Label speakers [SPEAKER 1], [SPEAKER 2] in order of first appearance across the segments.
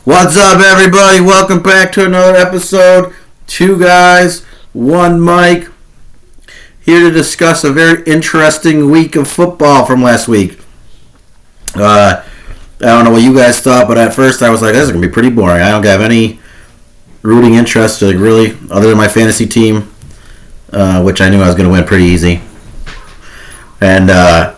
[SPEAKER 1] What's up, everybody? Welcome back to another episode. Two guys, one mic. Here to discuss a very interesting week of football from last week. I don't know what you guys thought, but at first I was like, this is going to be pretty boring. I don't have any rooting interest, really, other than my fantasy team, which I knew I was going to win pretty easy. And then...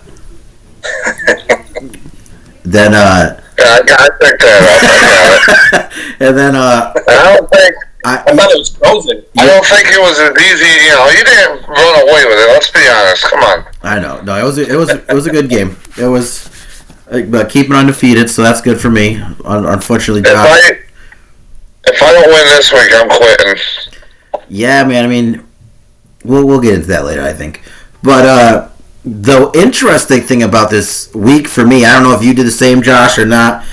[SPEAKER 2] I think that.
[SPEAKER 1] And then
[SPEAKER 2] I don't think.
[SPEAKER 3] I thought it was frozen.
[SPEAKER 2] I don't think it was as easy. You didn't run away with it. Let's be honest. Come on.
[SPEAKER 1] I know. No, it was a good game. It was, but keeping undefeated, so that's good for me. Unfortunately,
[SPEAKER 2] if I don't win this week, I'm quitting.
[SPEAKER 1] Yeah, man. I mean, we'll get into that later, I think. But the interesting thing about this week for me, I don't know if you did the same, Josh, or not.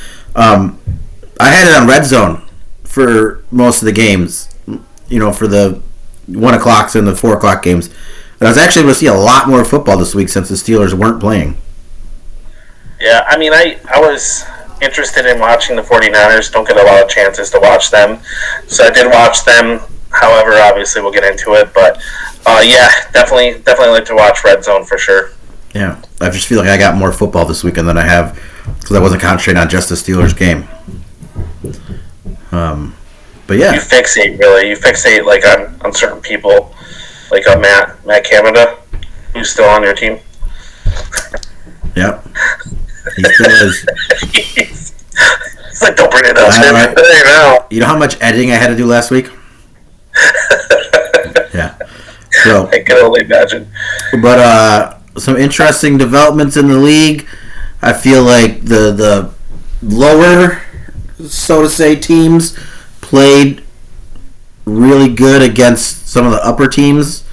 [SPEAKER 1] I had it on Red Zone for most of the games, for the 1 o'clocks and the 4 o'clock games. And I was actually able to see a lot more football this week since the Steelers weren't playing.
[SPEAKER 3] Yeah, I mean, I was interested in watching the 49ers. Don't get a lot of chances to watch them. So I did watch them. However, obviously we'll get into it. But, yeah, definitely like to watch Red Zone for sure.
[SPEAKER 1] Yeah, I just feel like I got more football this weekend than I have because I wasn't concentrating on just the Steelers game. But yeah,
[SPEAKER 3] you fixate like on certain people, like Matt Canada, who's still on your team.
[SPEAKER 1] Yep, he still is.
[SPEAKER 3] It's like, don't bring it up.
[SPEAKER 1] Right. You know how much editing I had to do last week? Yeah, so
[SPEAKER 3] I can only imagine.
[SPEAKER 1] But some interesting developments in the league. I feel like the lower, so to say, teams played really good against some of the upper teams.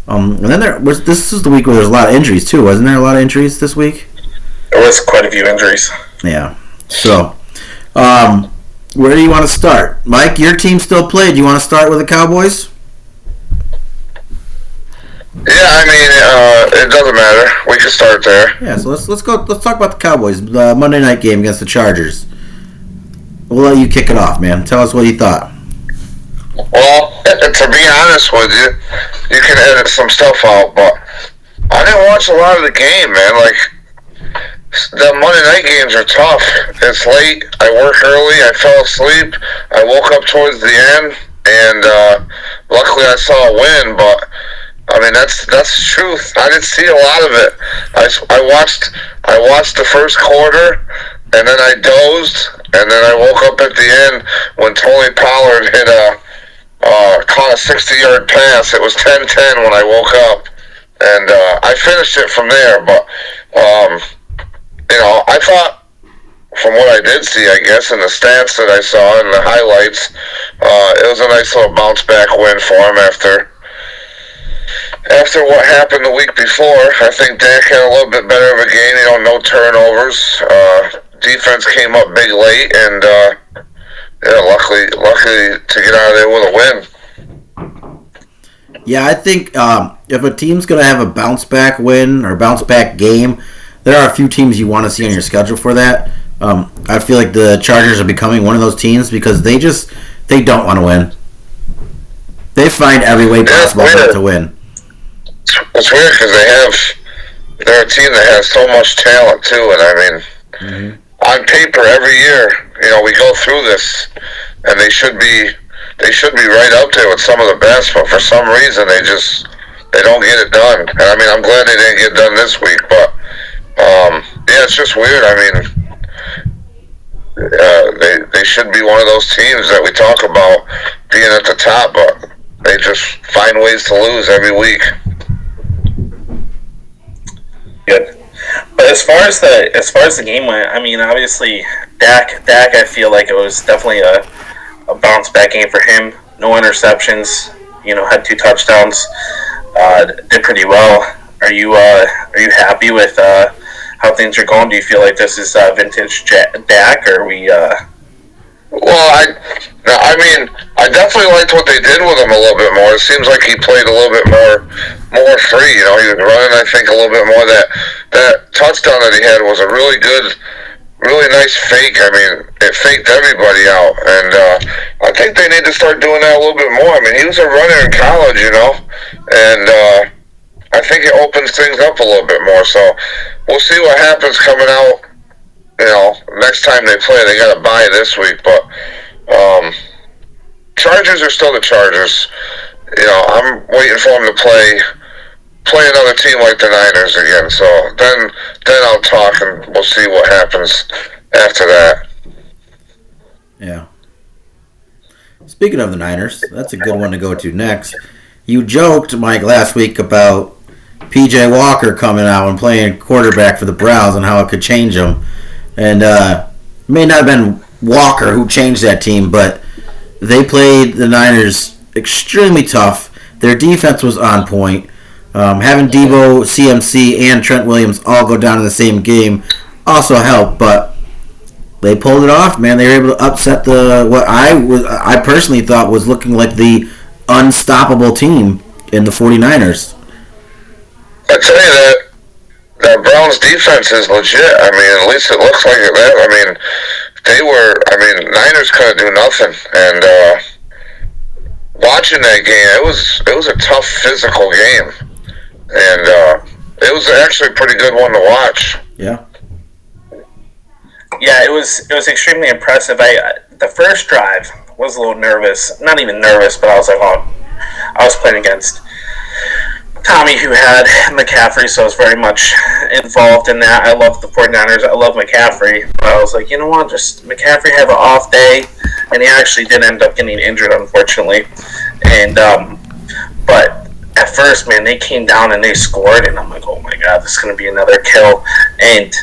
[SPEAKER 1] And then this is the week where there's a lot of injuries too, wasn't there? A lot of injuries this week.
[SPEAKER 3] There was quite a few injuries.
[SPEAKER 1] Yeah. So, where do you want to start, Mike? Your team still played. You want to start with the Cowboys?
[SPEAKER 2] Yeah, I mean, it doesn't matter. We can start there.
[SPEAKER 1] Yeah. So let's go. Let's talk about the Cowboys. The Monday night game against the Chargers. We'll let you kick it off, man. Tell us what you thought.
[SPEAKER 2] Well, to be honest with you, you can edit some stuff out, but I didn't watch a lot of the game, man. Like, the Monday night games are tough. It's late. I work early. I fell asleep. I woke up towards the end, and luckily I saw a win, but I mean, that's the truth. I didn't see a lot of it. I watched the first quarter, and then I dozed, and then I woke up at the end when Tony Pollard caught a 60-yard pass. It was 10-10 when I woke up, and I finished it from there. But I thought, from what I did see, I guess, in the stats that I saw and the highlights, it was a nice little bounce back win for him after what happened the week before. I think Dak had a little bit better of a game, no turnovers. Defense came up big late, and luckily to get out of there with a win.
[SPEAKER 1] Yeah, I think if a team's going to have a bounce back win or bounce back game, there are a few teams you want to see on your schedule for that. I feel like the Chargers are becoming one of those teams because they don't want to win. They find every way possible not to win.
[SPEAKER 2] It's weird because they're a team that has so much talent too, and I mean, on paper every year, we go through this, and they should be right up there with some of the best, but for some reason they don't get it done. And I mean, I'm glad they didn't get done this week, but yeah, it's just weird. I mean, they should be one of those teams that we talk about being at the top, but they just find ways to lose every week.
[SPEAKER 3] Good. But as far as the game went, I mean, obviously Dak, I feel like it was definitely a bounce back game for him. No interceptions. Had 2 touchdowns. Did pretty well. Are you happy with how things are going? Do you feel like this is vintage Dak, or are we?
[SPEAKER 2] Well, I mean, I definitely liked what they did with him a little bit more. It seems like he played a little bit more free. He was running, I think, a little bit more. That touchdown that he had was a really good really nice fake. I mean, it faked everybody out, and I think they need to start doing that a little bit more. I mean, he was a runner in college, and I think it opens things up a little bit more. So we'll see what happens coming out. Next time they play, they got to bye this week, but Chargers are still the Chargers. I'm waiting for them to play another team like the Niners again. So then I'll talk and we'll see what happens after that.
[SPEAKER 1] Yeah. Speaking of the Niners, that's a good one to go to next. You joked, Mike, last week about P.J. Walker coming out and playing quarterback for the Browns and how it could change them. And it may not have been Walker who changed that team, but they played the Niners extremely tough. Their defense was on point. Having Debo, CMC, and Trent Williams all go down in the same game also helped, but they pulled it off, man. They were able to upset what I personally thought was looking like the unstoppable team in the 49ers.
[SPEAKER 2] I tell you that Browns defense is legit. I mean, at least it looks like it. I mean, Niners couldn't do nothing, and watching that game, it was a tough physical game, and it was actually a pretty good one to watch.
[SPEAKER 1] Yeah.
[SPEAKER 3] Yeah, it was extremely impressive. The first drive was a little nervous. Not even nervous, but I was like, I was playing against Tommy, who had McCaffrey, so I was very much involved in that. I love the 49ers. I love McCaffrey. But I was like, you know what, just McCaffrey have an off day, and he actually did end up getting injured, unfortunately. And but at first, man, they came down and they scored, and I'm like, oh my God, this is going to be another kill. And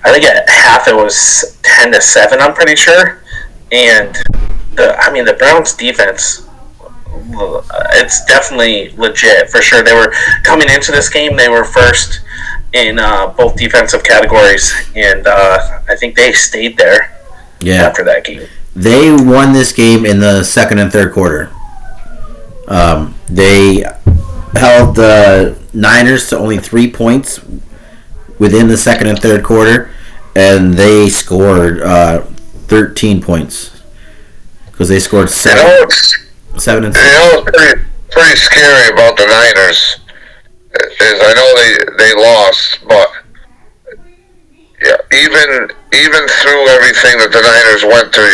[SPEAKER 3] I think at half it was 10-7, I'm pretty sure. And the Browns defense, it's definitely legit for sure. They were coming into this game, they were first in both defensive categories, and I think they stayed there after that game.
[SPEAKER 1] They won this game in the second and third quarter. They held the Niners to only 3 points within the second and third quarter, and they scored 13 points because they scored 7 and 6.
[SPEAKER 2] What's pretty scary about the Niners is I know they lost, but yeah, even through everything that the Niners went through,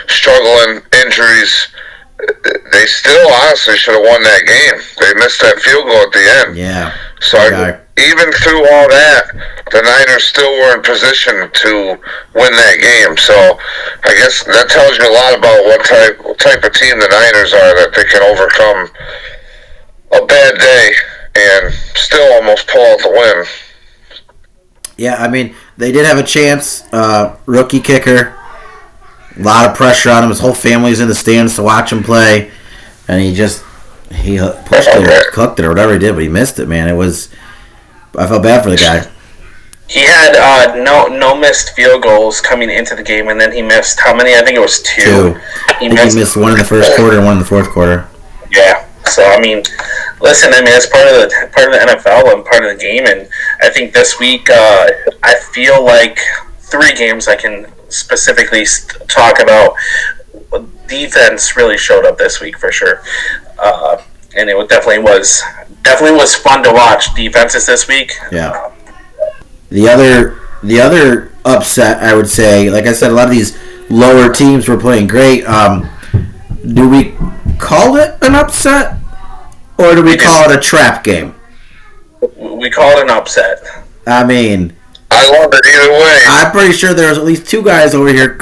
[SPEAKER 2] struggling, injuries, they still honestly should have won that game. They missed that field goal at the end.
[SPEAKER 1] Yeah.
[SPEAKER 2] So even through all that, the Niners still were in position to win that game. So I guess that tells you a lot about what type of team the Niners are, that they can overcome a bad day and still almost pull out the win.
[SPEAKER 1] Yeah, I mean, they did have a chance. Rookie kicker, a lot of pressure on him. His whole family's in the stands to watch him play, and he pushed it, cooked it, or whatever he did, but he missed it, man. I felt bad for the guy.
[SPEAKER 3] He had no missed field goals coming into the game, and then he missed how many? I think it was 2.
[SPEAKER 1] He missed one in the first quarter and one in the fourth quarter.
[SPEAKER 3] Yeah. So listen, it's part of the NFL and part of the game, and I think this week I feel like 3 games I can specifically talk about. Defense really showed up this week for sure, and it definitely was fun to watch defenses this week.
[SPEAKER 1] Yeah. The other upset, I would say, like I said, a lot of these lower teams were playing great. Do we call it an upset, or do we call it a trap game?
[SPEAKER 3] We call it an upset.
[SPEAKER 1] I mean,
[SPEAKER 2] I love it either way.
[SPEAKER 1] I'm pretty sure there was at least 2 guys over here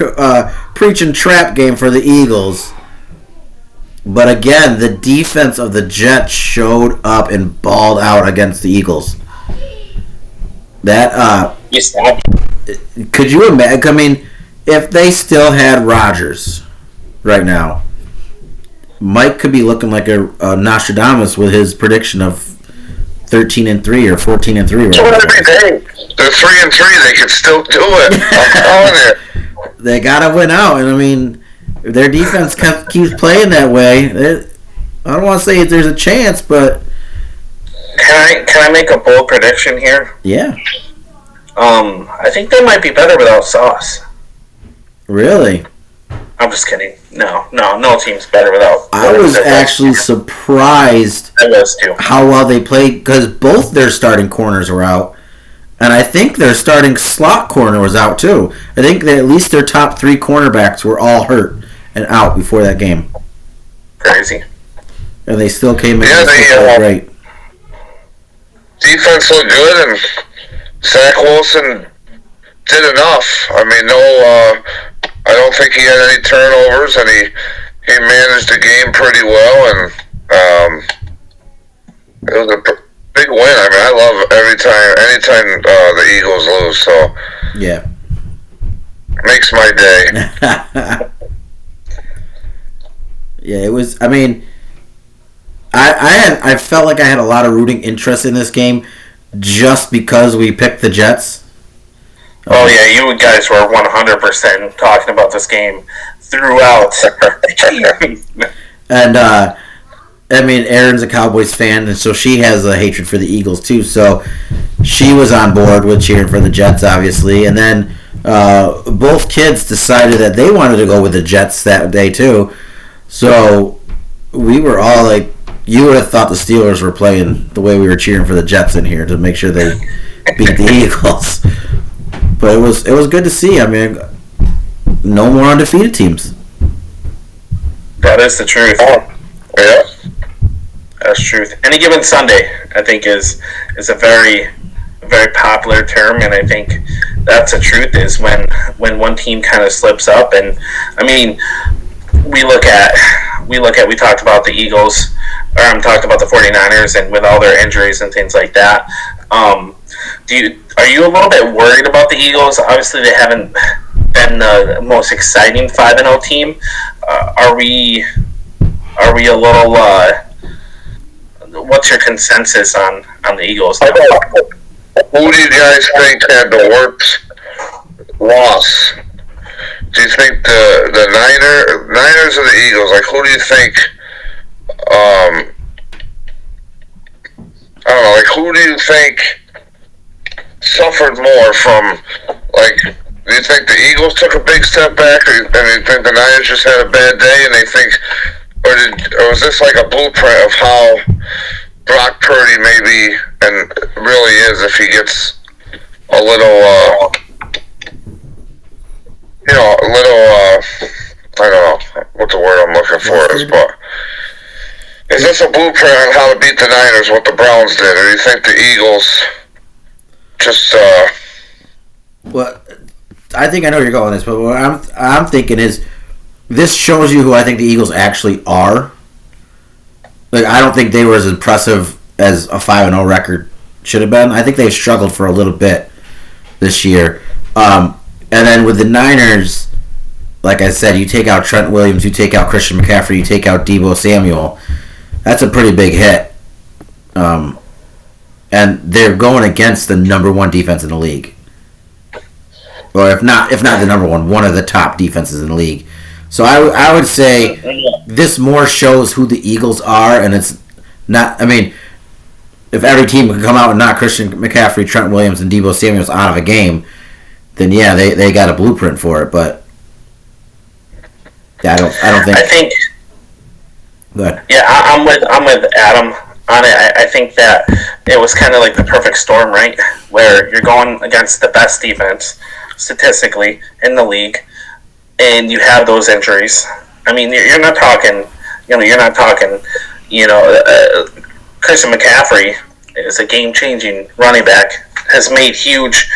[SPEAKER 1] preaching trap game for the Eagles. But again, the defense of the Jets showed up and balled out against the Eagles. Could you imagine? I mean, if they still had Rodgers right now, Mike could be looking like a Nostradamus with his prediction of 13-3 or 14-3.
[SPEAKER 2] That's what every day. They're 3-3. They can still do it. I'm telling you.
[SPEAKER 1] They gotta win out, and I mean, if their defense keeps playing that way, I don't want to say there's a chance, but
[SPEAKER 3] can I make a bold prediction here?
[SPEAKER 1] Yeah.
[SPEAKER 3] I think they might be better without Sauce.
[SPEAKER 1] Really?
[SPEAKER 3] I'm just kidding. No team's better without.
[SPEAKER 1] I was actually surprised
[SPEAKER 3] I was too.
[SPEAKER 1] how well they played because both their starting corners were out, and I think their starting slot corner was out too. I think that at least their top 3 cornerbacks were all hurt and out before that game,
[SPEAKER 3] Crazy.
[SPEAKER 1] and they still came in.
[SPEAKER 2] Yeah, they,
[SPEAKER 1] great.
[SPEAKER 2] Defense looked good, and Zach Wilson did enough. I mean, I don't think he had any turnovers, and he managed the game pretty well, and it was a big win. I mean, I love anytime the Eagles lose, so
[SPEAKER 1] Yeah.
[SPEAKER 2] makes my day.
[SPEAKER 1] Yeah, it was. I mean, I felt like I had a lot of rooting interest in this game just because we picked the Jets.
[SPEAKER 3] Oh yeah, you guys were 100% talking about this game throughout the game.
[SPEAKER 1] And I mean, Erin's a Cowboys fan, and so she has a hatred for the Eagles too. So she was on board with cheering for the Jets, obviously. And then both kids decided that they wanted to go with the Jets that day too. So we were all like, you would have thought the Steelers were playing the way we were cheering for the Jets in here to make sure they beat the Eagles. But it was good to see. I mean, no more undefeated teams.
[SPEAKER 3] That is the truth.
[SPEAKER 2] Yeah.
[SPEAKER 3] That's truth. Any given Sunday, I think, is a very popular term, and I think that's the truth. Is when one team kind of slips up, and I mean, we talked about the Eagles, or I'm talking about the 49ers, and with all their injuries and things like that. Are you a little bit worried about the Eagles? Obviously, they haven't been the most exciting 5-0 team. Are we a little? What's your consensus on the Eagles now?
[SPEAKER 2] Who do you guys think had the worst loss? Do you think the Niners or the Eagles? Like, who do you think? I don't know. Like, who do you think suffered more from? Like, do you think the Eagles took a big step back, or do you think the Niners just had a bad day, and they think, or was this like a blueprint of how Brock Purdy maybe and really is if he gets a little, I don't know what the word I'm looking for is, but is this a blueprint on how to beat the Niners, what the Browns did, or do you think the Eagles just,
[SPEAKER 1] Well, I think I know where you're going with this, but what I'm thinking is this shows you who I think the Eagles actually are. Like, I don't think they were as impressive as a 5-0 record should have been. I think they struggled for a little bit this year. And then with the Niners, like I said, you take out Trent Williams, you take out Christian McCaffrey, you take out Deebo Samuel. That's a pretty big hit. And they're going against the number 1 defense in the league. Or if not the number one of the top defenses in the league. So I would say this more shows who the Eagles are, and it's not. I mean, if every team could come out and knock Christian McCaffrey, Trent Williams, and Deebo Samuel out of a game, then yeah, they got a blueprint for it. But yeah, I don't think.
[SPEAKER 3] I think.
[SPEAKER 1] Good.
[SPEAKER 3] Yeah, I'm with Adam on it. I think that it was kind of like the perfect storm, right? Where you're going against the best defense statistically in the league, and you have those injuries. I mean, you're not talking. Christian McCaffrey is a game-changing running back. Has made huge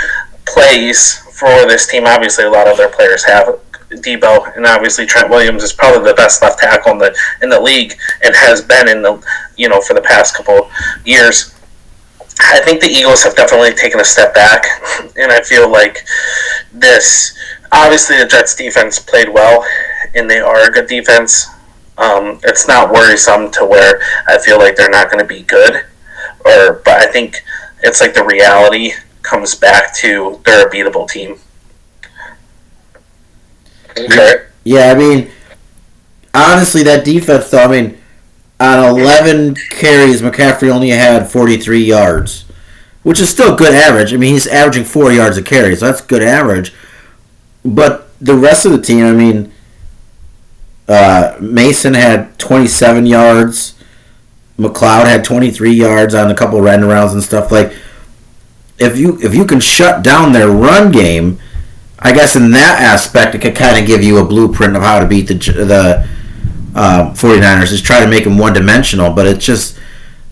[SPEAKER 3] plays for this team. Obviously, a lot of their players have. Deebo, and obviously Trent Williams is probably the best left tackle in the league, and has been for the past couple years. I think the Eagles have definitely taken a step back, and I feel like this. Obviously, the Jets defense played well, and they are a good defense. It's not worrisome to where I feel like they're not going to be good, but I think it's like the reality comes back to they're a beatable team.
[SPEAKER 2] okay?
[SPEAKER 1] Yeah, I mean, honestly, that defense, though, I mean, on 11 carries, McCaffrey only had 43 yards. which is still good average. I mean, he's averaging 4 yards a carry, so that's good average. But the rest of the team, I mean, Mason had 27 yards. McLeod had 23 yards on a couple of end-arounds and stuff. Like, if you can shut down their run game, I guess in that aspect it could kind of give you a blueprint of how to beat the 49ers, is try to make them one-dimensional, but it's just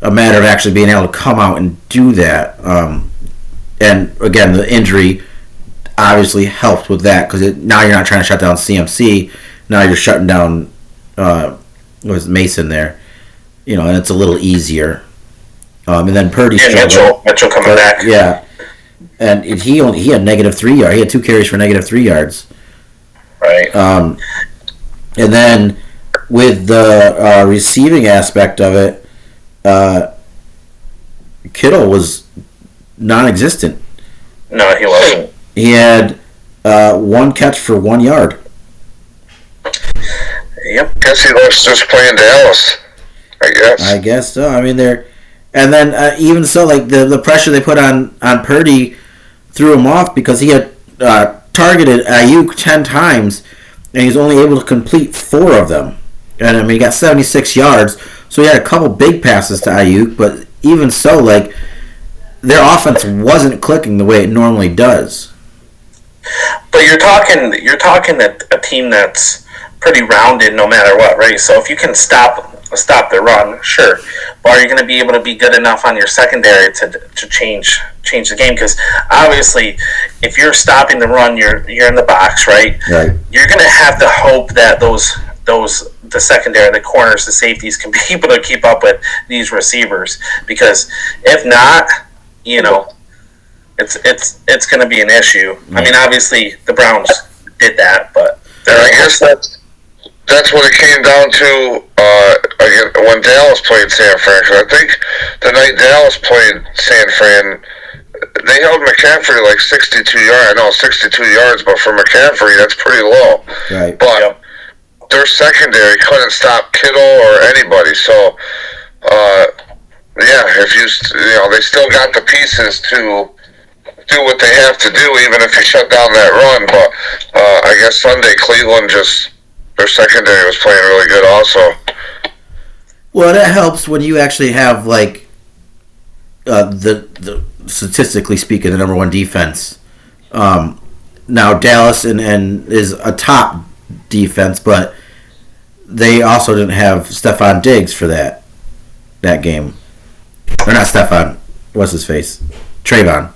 [SPEAKER 1] a matter of actually being able to come out and do that. And again, the injury obviously helped with that, because now you're not trying to shut down CMC. Now you're shutting down Mason there, and it's a little easier. And then Purdy struggled.
[SPEAKER 3] Mitchell coming back.
[SPEAKER 1] Yeah, and he had -3 yards. He had 2 carries for -3 yards.
[SPEAKER 3] Right.
[SPEAKER 1] And then with the receiving aspect of it, Kittle was non-existent.
[SPEAKER 3] No, he wasn't.
[SPEAKER 1] He had 1 catch for 1 yard.
[SPEAKER 3] Yep.
[SPEAKER 2] Guess he was just playing Dallas. I
[SPEAKER 1] guess so. I mean, and then even so, like the pressure they put on Purdy threw him off, because he had targeted Ayuk 10 times, and he's only able to complete 4 of them. And I mean, he got 76 yards, so he had a couple big passes to Ayuk, but even so, like, their offense wasn't clicking the way it normally does.
[SPEAKER 3] But you're talking a team that's pretty rounded no matter what, right? So if you can stop the run, sure. But are you going to be able to be good enough on your secondary to change the game? Because obviously, if you're stopping the run, you're in the box, right?
[SPEAKER 1] Right.
[SPEAKER 3] You're going to have to hope that the secondary, the corners, the safeties can be able to keep up with these receivers. Because if not, it's going to be an issue. I mean, obviously the Browns did that, but
[SPEAKER 2] I guess that's what it came down to when Dallas played San Fran. I think the night Dallas played San Fran, they held McCaffrey like 62 yards. I know 62 yards, but for McCaffrey, that's pretty low.
[SPEAKER 1] Right.
[SPEAKER 2] But their secondary couldn't stop Kittle or anybody. So, if they still got the pieces to do what they have to do, even if you shut down that run. But I guess Sunday Cleveland their secondary was playing really good also.
[SPEAKER 1] Well, that helps when you actually have like the statistically speaking the number 1 defense. Now Dallas and is a top defense, but they also didn't have Stephon Diggs for that game. Or not Stephon. What's his face? Trayvon.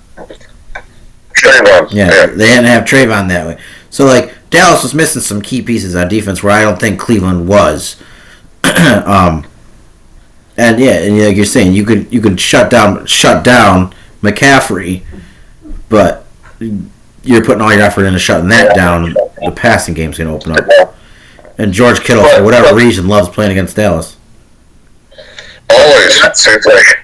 [SPEAKER 1] Yeah, they didn't have Trayvon that way. So like Dallas was missing some key pieces on defense where I don't think Cleveland was. And like you're saying, you could shut down McCaffrey, but you're putting all your effort into shutting that down. The passing game's going to open up. And George Kittle, for whatever reason, loves playing against Dallas.
[SPEAKER 2] Always, seems like.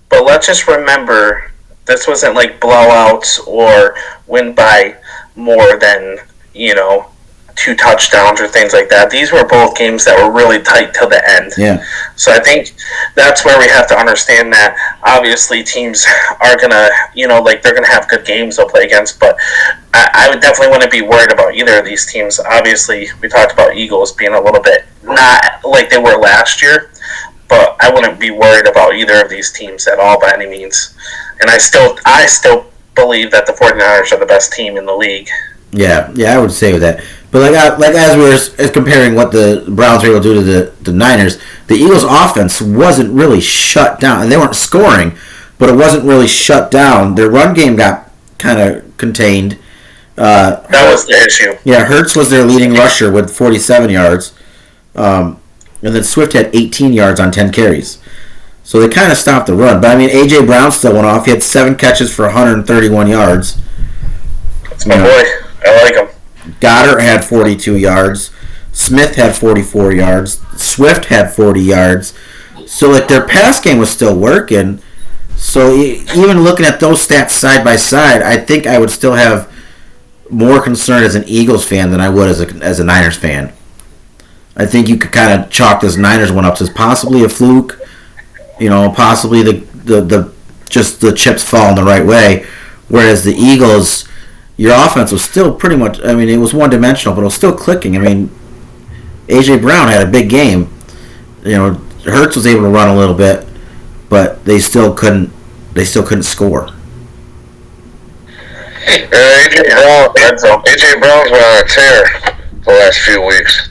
[SPEAKER 3] But let's just remember, this wasn't like blowouts or win by more than 2 touchdowns or things like that. These were both games that were really tight till the end.
[SPEAKER 1] Yeah.
[SPEAKER 3] So I think that's where we have to understand that obviously teams are gonna, they're gonna have good games they'll play against. But I would definitely wouldn't be worried about either of these teams. Obviously, we talked about Eagles being a little bit not like they were last year, but I wouldn't be worried about either of these teams at all by any means. And I still believe that the 49ers are the best team in the league.
[SPEAKER 1] Yeah, I would say with that. But like as we were comparing what the Browns were able to do to the Niners, the Eagles' offense wasn't really shut down. And they weren't scoring, but it wasn't really shut down. Their run game got kind of contained.
[SPEAKER 3] That was the issue.
[SPEAKER 1] Yeah, Hurts was their leading rusher with 47 yards. And then Swift had 18 yards on 10 carries. So they kind of stopped the run. But, I mean, A.J. Brown still went off. He had 7 catches for 131 yards.
[SPEAKER 3] That's my boy. I like him.
[SPEAKER 1] Goddard had 42 yards. Smith had 44 yards. Swift had 40 yards. So, like, their pass game was still working. So, even looking at those stats side by side, I think I would still have more concern as an Eagles fan than I would as a Niners fan. I think you could kind of chalk this Niners one up as possibly a fluke. Possibly the just the chips falling the right way. Whereas the Eagles, your offense was still pretty much, I mean, it was one-dimensional, but it was still clicking. I mean, A.J. Brown had a big game. Hurts was able to run a little bit, but they still couldn't score.
[SPEAKER 2] AJ Brown's been on a tear the last few weeks.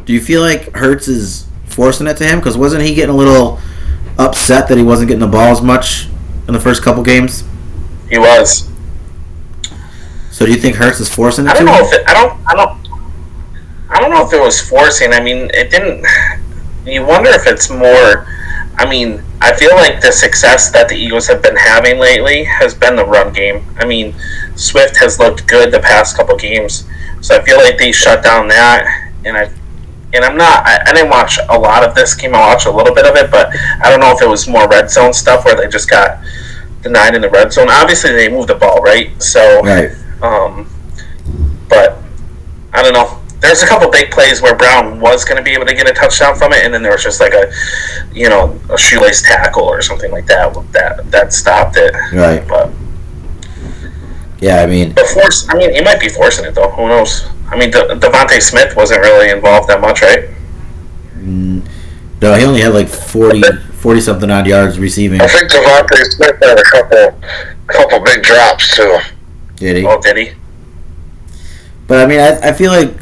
[SPEAKER 1] Do you feel like Hurts is forcing it to him? Because wasn't he getting a little upset that he wasn't getting the ball as much in the first couple games?
[SPEAKER 3] He was.
[SPEAKER 1] So do you think Hurts is forcing it
[SPEAKER 3] I
[SPEAKER 1] to
[SPEAKER 3] don't
[SPEAKER 1] him?
[SPEAKER 3] know if I don't know if it was forcing. I mean, it didn't. You wonder if it's more. I mean, I feel like the success that the Eagles have been having lately has been the run game. I mean, Swift has looked good the past couple games, so I feel like they shut down that. And I'm not. I didn't watch a lot of this game. I watched a little bit of it, but I don't know if it was more red zone stuff where they just got denied in the red zone. Obviously, they moved the ball, right? So,
[SPEAKER 1] Right.
[SPEAKER 3] But I don't know. There's a couple big plays where Brown was going to be able to get a touchdown from it, and then there was just like a shoelace tackle or something like that that stopped it.
[SPEAKER 1] Right.
[SPEAKER 3] But
[SPEAKER 1] Yeah, I mean,
[SPEAKER 3] he might be forcing it though. Who knows? I mean, Devontae Smith wasn't really involved that much, right?
[SPEAKER 1] no, he only had like 40 something odd yards receiving.
[SPEAKER 2] I think Devontae Smith had a couple big drops too.
[SPEAKER 1] Did he?
[SPEAKER 3] Oh, did he?
[SPEAKER 1] But I mean, I feel like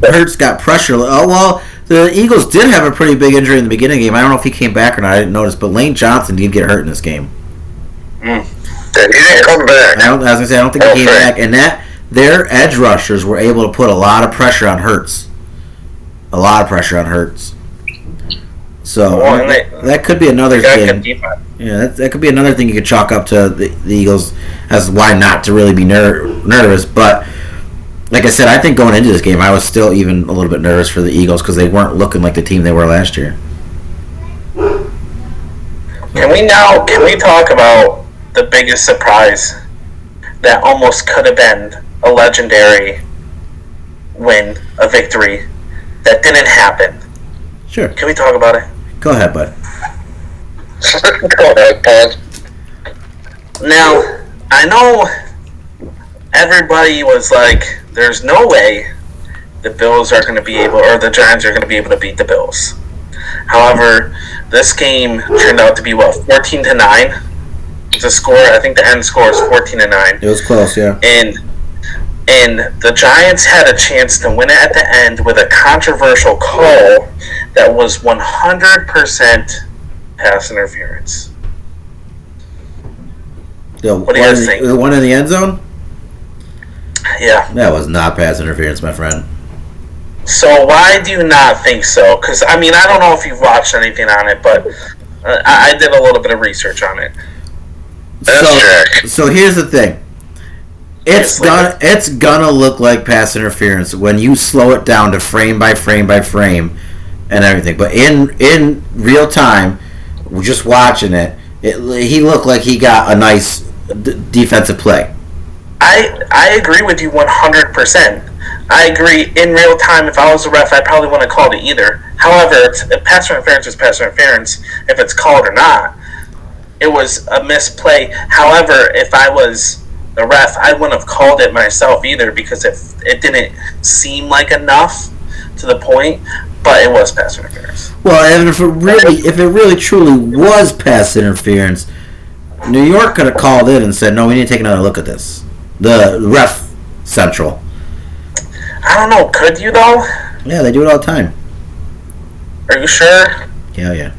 [SPEAKER 1] Hurts got pressure. Oh well, the Eagles did have a pretty big injury in the beginning of the game. I don't know if he came back or not. I didn't notice, but Lane Johnson did get hurt in this game.
[SPEAKER 2] Yeah, he didn't come back.
[SPEAKER 1] I don't think he came back, and their edge rushers were able to put a lot of pressure on Hurts. So that could be another thing. Yeah, that could be another thing you could chalk up to the Eagles as why not to really be nervous. But like I said, I think going into this game, I was still even a little bit nervous for the Eagles because they weren't looking like the team they were last year.
[SPEAKER 3] Can we talk about the biggest surprise that almost could have been a legendary win, a victory that didn't happen?
[SPEAKER 1] Sure.
[SPEAKER 3] Can we talk about it?
[SPEAKER 1] Go ahead, bud.
[SPEAKER 2] Go ahead, Paul.
[SPEAKER 3] Now, I know everybody was like, there's no way the Bills are going to be able, or the Giants are going to be able to beat the Bills. However, this game turned out to be, 14-9? The score, I think the end score is 14-9.
[SPEAKER 1] It was close, yeah.
[SPEAKER 3] And the Giants had a chance to win it at the end with a controversial call that was 100% pass interference. What do you guys think?
[SPEAKER 1] The one in the end zone?
[SPEAKER 3] Yeah.
[SPEAKER 1] That was not pass interference, my friend.
[SPEAKER 3] So why do you not think so? Because, I mean, I don't know if you've watched anything on it, but I did a little bit of research on it.
[SPEAKER 1] So here's the thing. It's gonna look like pass interference when you slow it down to frame by frame by frame and everything. But in real time, just watching it, he looked like he got a nice defensive play.
[SPEAKER 3] I agree with you 100%. I agree. In real time, if I was a ref, I probably wouldn't have called it either. However, pass interference is pass interference if it's called or not. It was a misplay. However, if I was the ref, I wouldn't have called it myself either because it didn't seem like enough to the point, but it was pass interference.
[SPEAKER 1] Well, and if it really truly was pass interference, New York could have called in and said, "No, we need to take another look at this." The ref central.
[SPEAKER 3] I don't know. Could you though?
[SPEAKER 1] Yeah, they do it all the time.
[SPEAKER 3] Are you sure?
[SPEAKER 1] Yeah.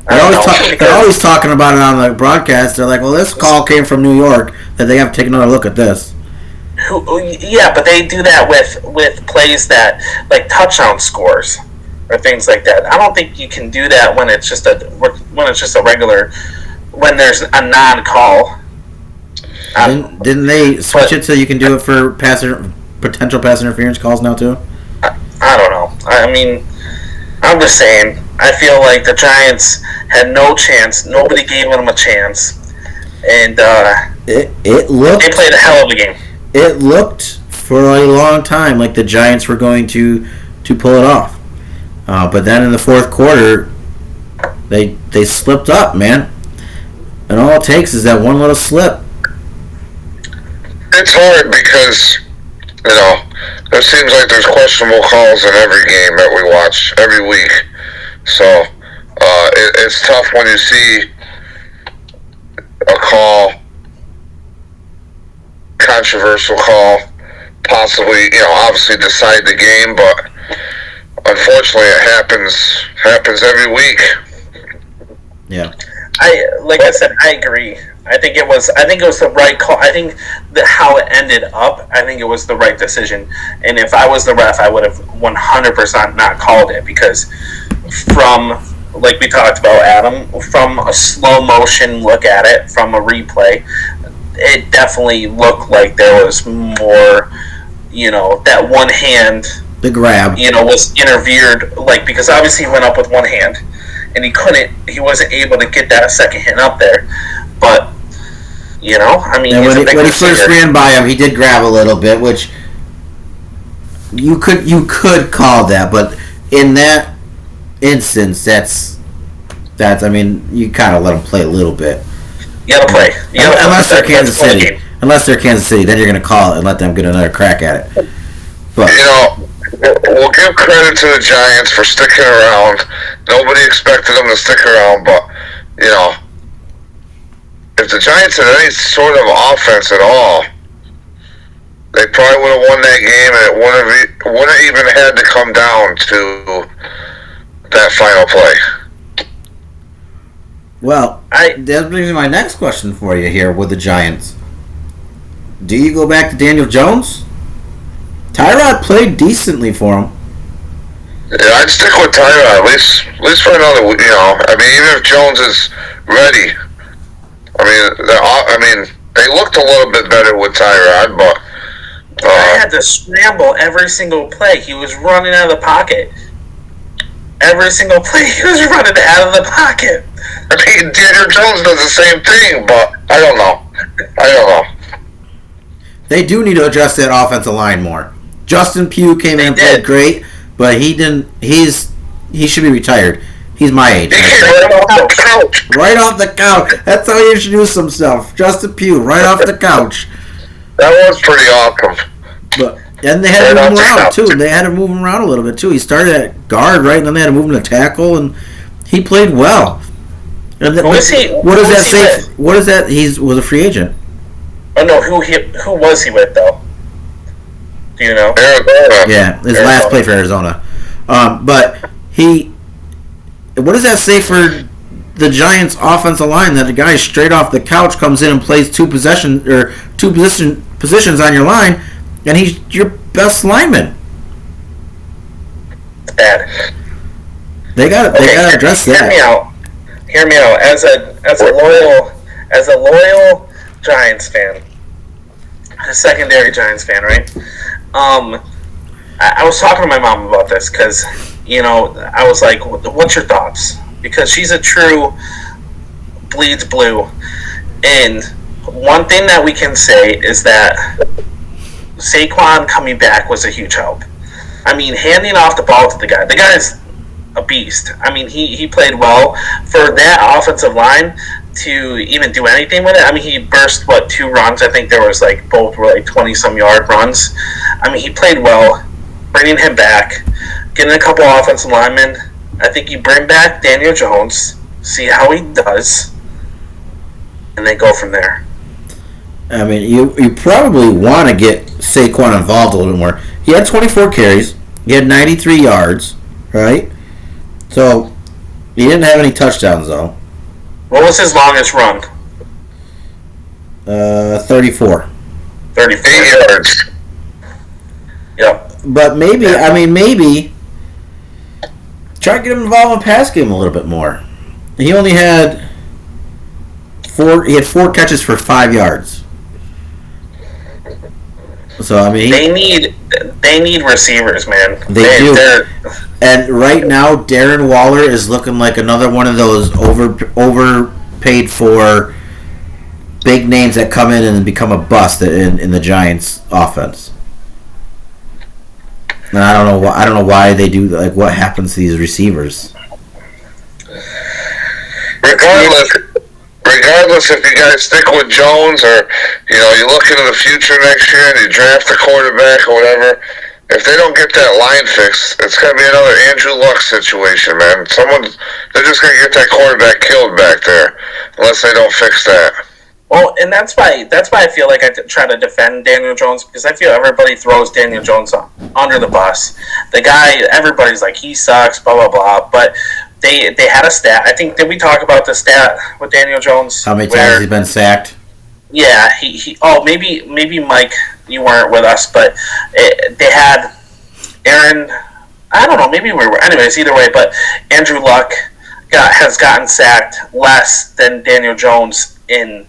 [SPEAKER 1] They're always talking about it on the broadcast. They're like, "Well, this call came from New York. That they have to take another look at this."
[SPEAKER 3] Yeah, but they do that with plays that like touchdown scores or things like that. I don't think you can do that when it's just a regular when there's a non-call.
[SPEAKER 1] Didn't they switch it so you can do it for potential pass interference calls now too?
[SPEAKER 3] I don't know. I mean, I'm just saying. I feel like the Giants had no chance. Nobody gave them a chance, and
[SPEAKER 1] it looked.
[SPEAKER 3] They played a hell of a game.
[SPEAKER 1] It looked for a long time like the Giants were going to pull it off, but then in the fourth quarter, they slipped up, man. And all it takes is that one little slip.
[SPEAKER 2] It's hard because, it seems like there's questionable calls in every game that we watch every week. So it's tough when you see a call, controversial call, possibly, obviously decide the game, but unfortunately it happens every week.
[SPEAKER 1] Yeah.
[SPEAKER 3] I said, I agree. I think it was the right call. I think how it ended up, I think it was the right decision. And if I was the ref, I would have 100% not called it, because from, like we talked about, Adam, from a slow motion look at it, from a replay, it definitely looked like there was more, that one hand,
[SPEAKER 1] the grab,
[SPEAKER 3] was interfered, because obviously he went up with one hand, and he wasn't able to get that second hand up there. But,
[SPEAKER 1] and when he first ran by him, he did grab a little bit, which you could call that, but in that instance, that's you kind of let him play a little bit.
[SPEAKER 3] You gotta play.
[SPEAKER 1] Unless they're Kansas City. Unless they're Kansas City, then you're going to call it and let them get another crack at it. But
[SPEAKER 2] we'll give credit to the Giants for sticking around. Nobody expected them to stick around, but, if the Giants had any sort of offense at all, they probably would have won that game, and it wouldn't even had to come down to that final play.
[SPEAKER 1] Well, that brings me to my next question for you here with the Giants. Do you go back to Daniel Jones? Tyrod played decently for him.
[SPEAKER 2] Yeah, I'd stick with Tyrod at least for another. Even if Jones is ready, they looked a little bit better with Tyrod, but
[SPEAKER 3] I had to scramble every single play. He was running out of the pocket. Every single play, he was running out of the pocket.
[SPEAKER 2] Daniel Jones does the same thing, but I don't know.
[SPEAKER 1] They do need to address that offensive line more. Justin Pugh came in and played great, but he didn't. He should be retired. He's my age.
[SPEAKER 2] He came right off the couch.
[SPEAKER 1] Right off the couch. That's how he introduced himself. Justin Pugh, right off the couch.
[SPEAKER 2] That was pretty awesome.
[SPEAKER 1] And they had to move him around too. They had to move him around a little bit too. He started at guard, right, and then they had to move him to tackle, and he played well. And what does that say? What is that? He was a free agent.
[SPEAKER 3] Oh no, who was he with though? Do you know?
[SPEAKER 2] Arizona.
[SPEAKER 1] Yeah, his last play for Arizona. But what does that say for the Giants' offensive line, that the guy straight off the couch comes in and plays two positions on your line, and he's your best lineman?
[SPEAKER 3] It's bad.
[SPEAKER 1] They got to address that.
[SPEAKER 3] Hear me out. As a loyal Giants fan, a secondary Giants fan, right? I was talking to my mom about this because, I was like, what's your thoughts? Because she's a true bleeds blue. And one thing that we can say is that Saquon coming back was a huge help. Handing off the ball to the guy. The guy's a beast. He played well. For that offensive line to even do anything with it, he burst, 2 runs? I think there was, both were 20-some yard runs. He played well. Bringing him back, getting a couple offensive linemen. I think you bring back Daniel Jones, see how he does, and then go from there.
[SPEAKER 1] You probably want to get Saquon involved a little bit more. He had 24 carries. He had 93 yards, right? So, he didn't have any touchdowns, though.
[SPEAKER 3] What was his longest run?
[SPEAKER 1] 34.
[SPEAKER 3] 34
[SPEAKER 2] yards.
[SPEAKER 3] Yep.
[SPEAKER 1] But maybe try to get him involved in the pass game a little bit more. He only had 4 catches for 5 yards. So they
[SPEAKER 3] need receivers, man.
[SPEAKER 1] They do. And right now, Darren Waller is looking like another one of those overpaid for big names that come in and become a bust in the Giants' offense. And I don't know why they do, what happens to these receivers.
[SPEAKER 2] Regardless, regardless if you guys stick with Jones or you look into the future next year and you draft a quarterback or whatever. If they don't get that line fixed, it's going to be another Andrew Luck situation, man. They're just going to get that quarterback killed back there unless they don't fix that.
[SPEAKER 3] Well, and that's why I feel like I try to defend Daniel Jones, because I feel everybody throws Daniel Jones under the bus. The guy, everybody's like, he sucks, blah, blah, blah. But they had a stat. I think, did we talk about the stat with Daniel Jones?
[SPEAKER 1] How many times he's been sacked?
[SPEAKER 3] Yeah, maybe Mike, you weren't with us, but they had Aaron, I don't know, maybe we were. Anyways, either way, but Andrew Luck has gotten sacked less than Daniel Jones and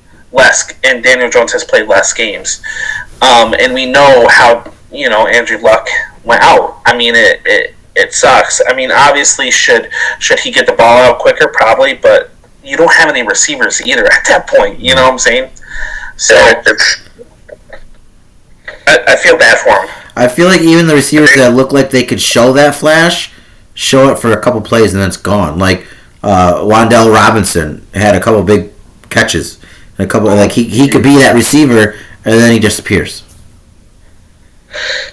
[SPEAKER 3] Daniel Jones has played less games. And we know how, Andrew Luck went out. I mean, it sucks. I mean, obviously, should he get the ball out quicker? Probably, but you don't have any receivers either at that point. You know what I'm saying? So I feel bad for him.
[SPEAKER 1] I feel like even the receivers that look like they could show that flash, show it for a couple plays and then it's gone. Like Wan'Dale Robinson had a couple big catches, and a couple he could be that receiver, and then he disappears.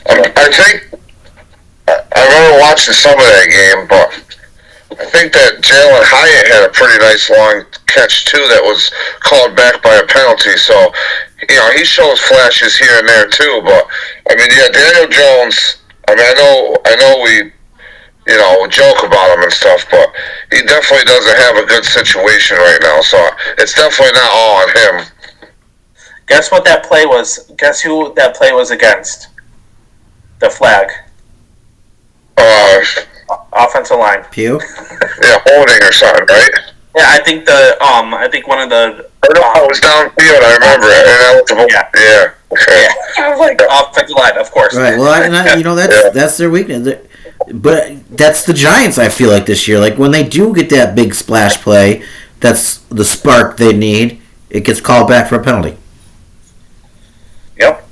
[SPEAKER 2] I think I remember watching some of that game, but I think that Jalen Hyatt had a pretty nice long catch too that was called back by a penalty. So, he shows flashes here and there too. But I mean, yeah, Daniel Jones. I mean, I know we, joke about him and stuff, but he definitely doesn't have a good situation right now. So it's definitely not all on him.
[SPEAKER 3] Guess what that play was? Guess who that play was against? The flag. Offensive line.
[SPEAKER 1] Pugh?
[SPEAKER 2] Yeah, holding or something, right?
[SPEAKER 3] Yeah, I think one of the.
[SPEAKER 2] It was downfield. I remember it. Yeah. Okay.
[SPEAKER 3] Yeah, I was like offensive line, of course.
[SPEAKER 1] Right. Well, that's their weakness. But that's the Giants. I feel like this year, like when they do get that big splash play, that's the spark they need. It gets called back for a penalty.
[SPEAKER 3] Yep.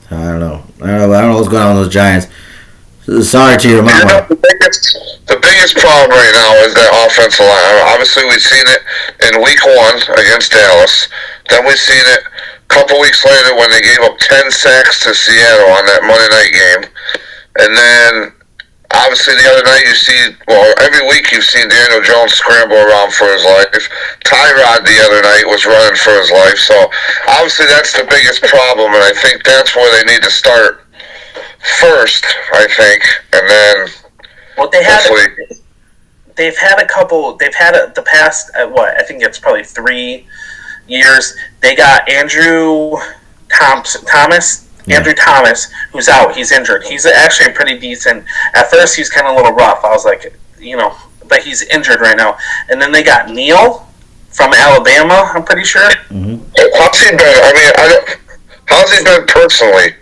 [SPEAKER 1] I don't know what's going on with those Giants. Sorry to your mama.
[SPEAKER 2] The biggest problem right now is that offensive line. Obviously, we've seen it in Week 1 against Dallas. Then we've seen it a couple weeks later when they gave up 10 sacks to Seattle on that Monday night game. And then, obviously, the other night every week you've seen Daniel Jones scramble around for his life. Tyrod the other night was running for his life. So, obviously, that's the biggest problem, and I think that's where they need to start first, I think, and then
[SPEAKER 3] they've had the past I think it's probably 3 years. They got Andrew Thomas, who's out. He's injured. He's actually pretty decent. At first, he's kind of a little rough. I was like, but he's injured right now. And then they got Neal from Alabama. I'm pretty sure.
[SPEAKER 2] Mm-hmm. How's he been? I mean, how's he been personally?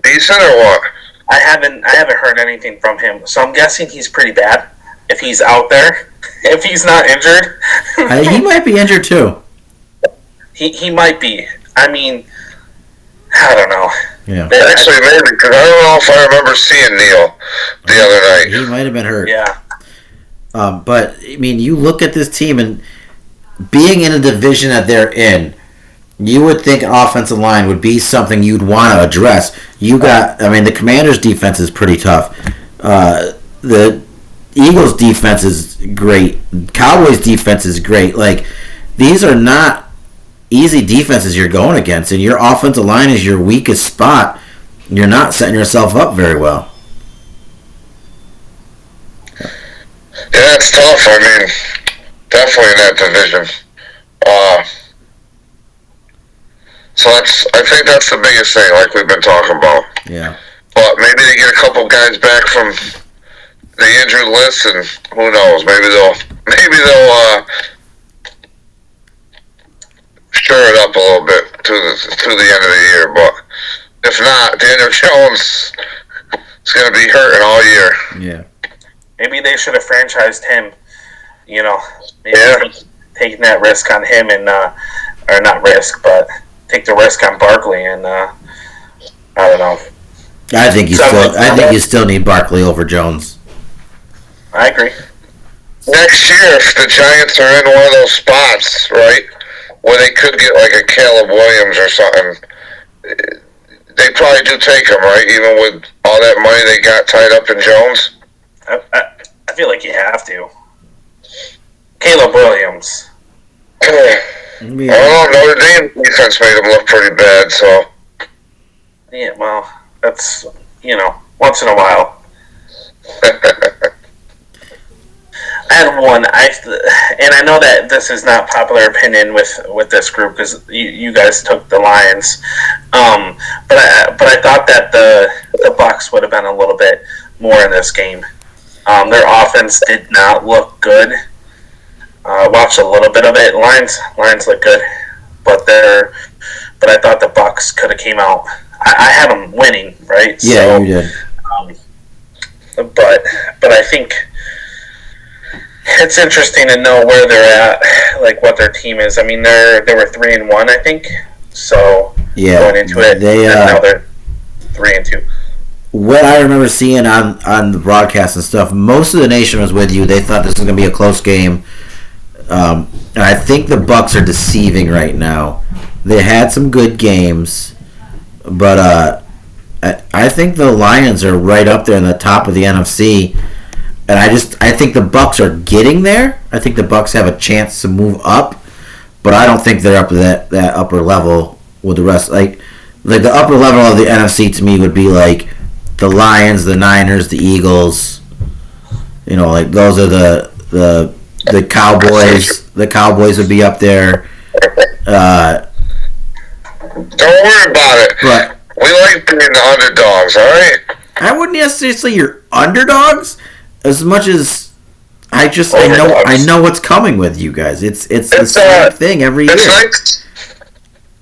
[SPEAKER 2] Decent or what?
[SPEAKER 3] I haven't heard anything from him, so I'm guessing he's pretty bad. If he's out there, if he's not injured,
[SPEAKER 1] he might be injured too.
[SPEAKER 3] He might be. I mean, I don't know.
[SPEAKER 1] Yeah.
[SPEAKER 2] Actually, maybe, because I don't know if I remember seeing Neal the other night.
[SPEAKER 1] He might have been hurt.
[SPEAKER 3] Yeah.
[SPEAKER 1] But I mean, you look at this team and being in a division that they're in. You would think an offensive line would be something you'd want to address. The Commanders' defense is pretty tough. The Eagles' defense is great. Cowboys' defense is great. Like, these are not easy defenses you're going against, and your offensive line is your weakest spot. You're not setting yourself up very well.
[SPEAKER 2] Yeah, it's tough. I mean, definitely in that division. So I think that's the biggest thing, like we've been talking about.
[SPEAKER 1] Yeah.
[SPEAKER 2] But maybe they get a couple guys back from the injured list, and who knows? Maybe they'll stir it up a little bit to the end of the year. But if not, Daniel Jones is going to be hurting all year.
[SPEAKER 1] Yeah.
[SPEAKER 3] Maybe they should have franchised him. Taking that risk on him and or not risk, but take the risk on Barkley, and I don't know.
[SPEAKER 1] I think you still need Barkley over Jones.
[SPEAKER 3] I agree.
[SPEAKER 2] next year, if the Giants are in one of those spots, right, where they could get like a Caleb Williams or something, they probably do take him, right? Even with all that money they got tied up in Jones.
[SPEAKER 3] I feel like you have to. Caleb Williams.
[SPEAKER 2] I don't know. Notre Dame defense made him look pretty bad, so.
[SPEAKER 3] Yeah, well, that's, once in a while. I had one, and I know that this is not popular opinion with this group because you guys took the Lions, but I thought that the Bucs would have been a little bit more in this game. Their offense did not look good. Watched a little bit of it. Lions look good, but I thought the Bucs could have came out. I had them winning, right?
[SPEAKER 1] Yeah, so, you did.
[SPEAKER 3] But I think it's interesting to know where they're at, like what their team is. I mean, they were 3-1, I think. So
[SPEAKER 1] yeah,
[SPEAKER 3] going into it, now they're 3-2.
[SPEAKER 1] What I remember seeing on the broadcast and stuff, most of the nation was with you. They thought this was going to be a close game. And I think the Bucs are deceiving right now. They had some good games, but I think the Lions are right up there in the top of the NFC. And I think the Bucs are getting there. I think the Bucs have a chance to move up, but I don't think they're up to that upper level with the rest. Like the upper level of the NFC to me would be like the Lions, the Niners, the Eagles. Like those are the Cowboys. The Cowboys would be up there.
[SPEAKER 2] Don't worry about it.
[SPEAKER 1] But
[SPEAKER 2] we like being the underdogs, all right?
[SPEAKER 1] I wouldn't necessarily say you're underdogs as much as I know what's coming with you guys. It's the same thing every year.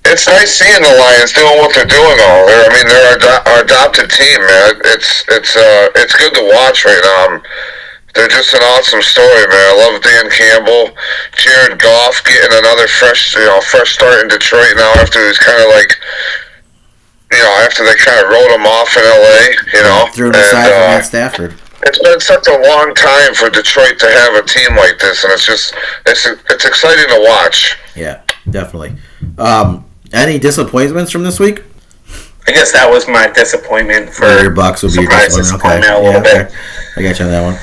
[SPEAKER 2] It's nice seeing the Lions doing what they're doing all there. I mean, they're our adopted team, man. It's good to watch right now. They're just an awesome story, man. I love Dan Campbell, Jared Goff getting another fresh start in Detroit now after he's kind of like, after they kind of wrote him off in LA,
[SPEAKER 1] threw him aside for Matt Stafford.
[SPEAKER 2] It's been such a long time for Detroit to have a team like this, and it's exciting to watch.
[SPEAKER 1] Yeah, definitely. Any disappointments from this week?
[SPEAKER 3] I guess that was my disappointment for
[SPEAKER 1] your Bucs would be your disappointment. Okay.
[SPEAKER 3] A little bit.
[SPEAKER 1] I got you on that one.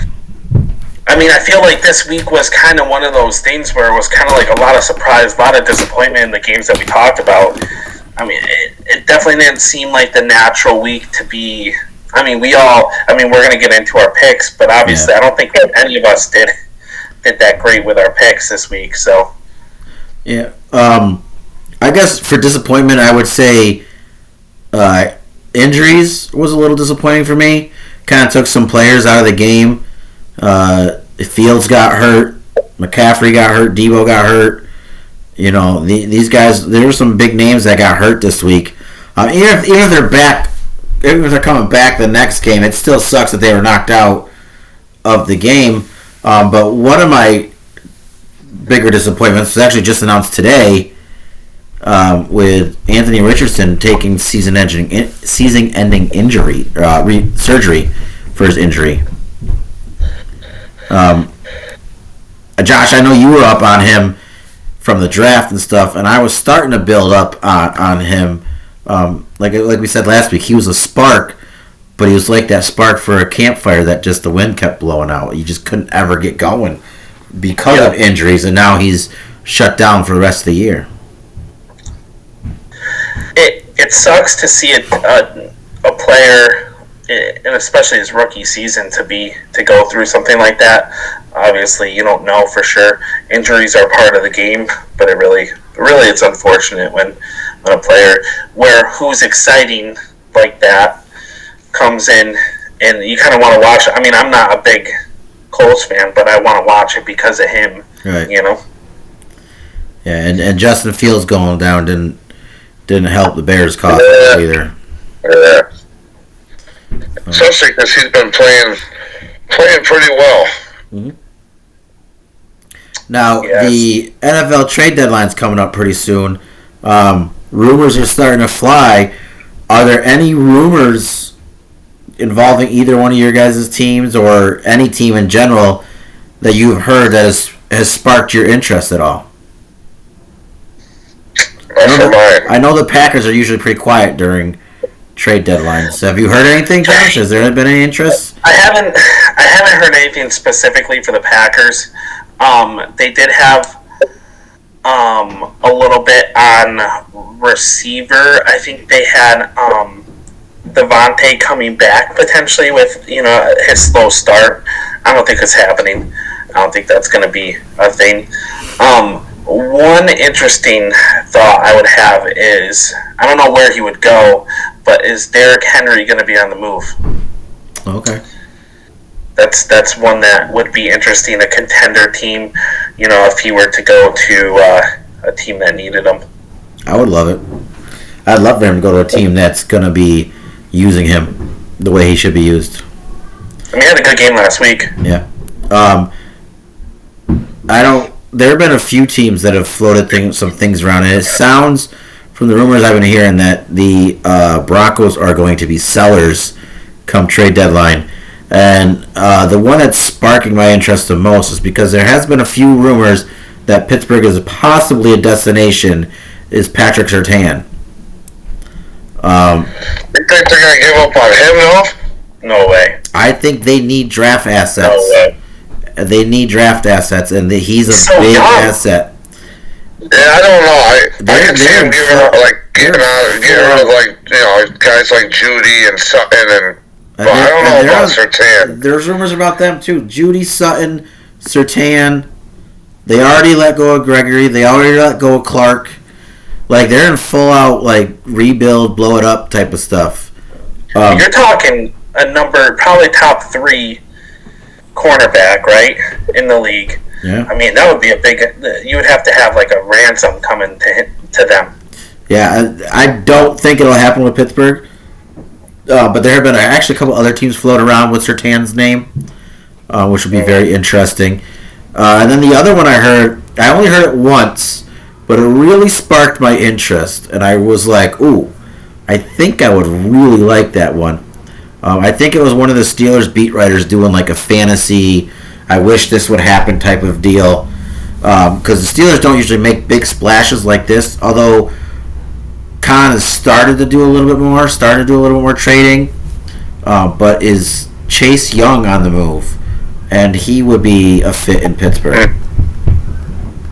[SPEAKER 3] I mean, I feel like this week was kind of one of those things where it was kind of like a lot of surprise, a lot of disappointment in the games that we talked about. I mean, it definitely didn't seem like the natural week to be. I mean, we're going to get into our picks, but obviously I don't think any of us did that great with our picks this week. So,
[SPEAKER 1] yeah. I guess for disappointment, I would say injuries was a little disappointing for me. Kind of took some players out of the game. Fields got hurt. McCaffrey got hurt. Debo got hurt. These guys, there were some big names that got hurt this week. Even if they're back, even if they're coming back the next game, it still sucks that they were knocked out of the game. But one of my bigger disappointments was actually just announced today with Anthony Richardson taking season-ending injury surgery for his injury. Josh, I know you were up on him from the draft and stuff, and I was starting to build up on him. Like we said last week, he was a spark, but he was like that spark for a campfire that just the wind kept blowing out. You just couldn't ever get going because of injuries, and now he's shut down for the rest of the year.
[SPEAKER 3] It sucks to see a player, and especially his rookie season, to go through something like that. Obviously, you don't know for sure. Injuries are part of the game, but it really it's unfortunate when a player who's exciting like that comes in and you kind of want to watch it. I mean, I'm not a big Colts fan, but I want to watch it because of him.
[SPEAKER 1] Right. Yeah, and Justin Fields going down didn't help the Bears' cause either.
[SPEAKER 2] Yeah. Especially because he's been playing pretty well.
[SPEAKER 1] Mm-hmm. Now, the NFL trade deadline's coming up pretty soon. Rumors are starting to fly. Are there any rumors involving either one of your guys' teams or any team in general that you've heard that has sparked your interest at all? I know the Packers are usually pretty quiet during trade deadlines. Have you heard anything, Josh? Has there been any interest?
[SPEAKER 3] I haven't heard anything specifically for the Packers. They did have a little bit on receiver. I think they had Devontae coming back potentially with his slow start. I don't think it's happening. I don't think that's going to be a thing. One interesting thought I would have is, I don't know where he would go, but is Derrick Henry going to be on the move?
[SPEAKER 1] Okay.
[SPEAKER 3] That's one that would be interesting. A contender team, if he were to go to a team that needed him.
[SPEAKER 1] I would love it. I'd love for him to go to a team that's going to be using him the way he should be used.
[SPEAKER 3] I mean, he had a good game last week.
[SPEAKER 1] Yeah. There have been a few teams that have floated some things around, and it sounds from the rumors I've been hearing that the Broncos are going to be sellers come trade deadline. And the one that's sparking my interest the most is because there has been a few rumors that Pittsburgh is possibly a destination, is Patrick Surtain.
[SPEAKER 2] You think they're going to give up on him, though?
[SPEAKER 3] No way.
[SPEAKER 1] I think they need draft assets.
[SPEAKER 3] No way.
[SPEAKER 1] They need draft assets, and he's a big asset.
[SPEAKER 2] Yeah, I don't know. I can see him getting rid of guys like Judy and Sutton, and I don't know about Surtain.
[SPEAKER 1] There's rumors about them too. Judy, Sutton, Surtain. They already let go of Gregory. They already let go of Clark. Like, they're in full out rebuild, blow it up type of stuff.
[SPEAKER 3] You're talking a number, probably top 3 cornerback, right, in the league.
[SPEAKER 1] Yeah.
[SPEAKER 3] I mean, that would be a big. You would have to have a ransom coming to them.
[SPEAKER 1] Yeah, I don't think it'll happen with Pittsburgh. But there have been actually a couple other teams float around with Surtain's name, which would be very interesting. And then the other one I only heard it once, but it really sparked my interest, and I was like, ooh, I think I would really like that one. I think it was one of the Steelers beat writers doing a fantasy, I wish this would happen type of deal. Because the Steelers don't usually make big splashes like this, although Khan has started to do a little bit more trading. But is Chase Young on the move? And he would be a fit in Pittsburgh.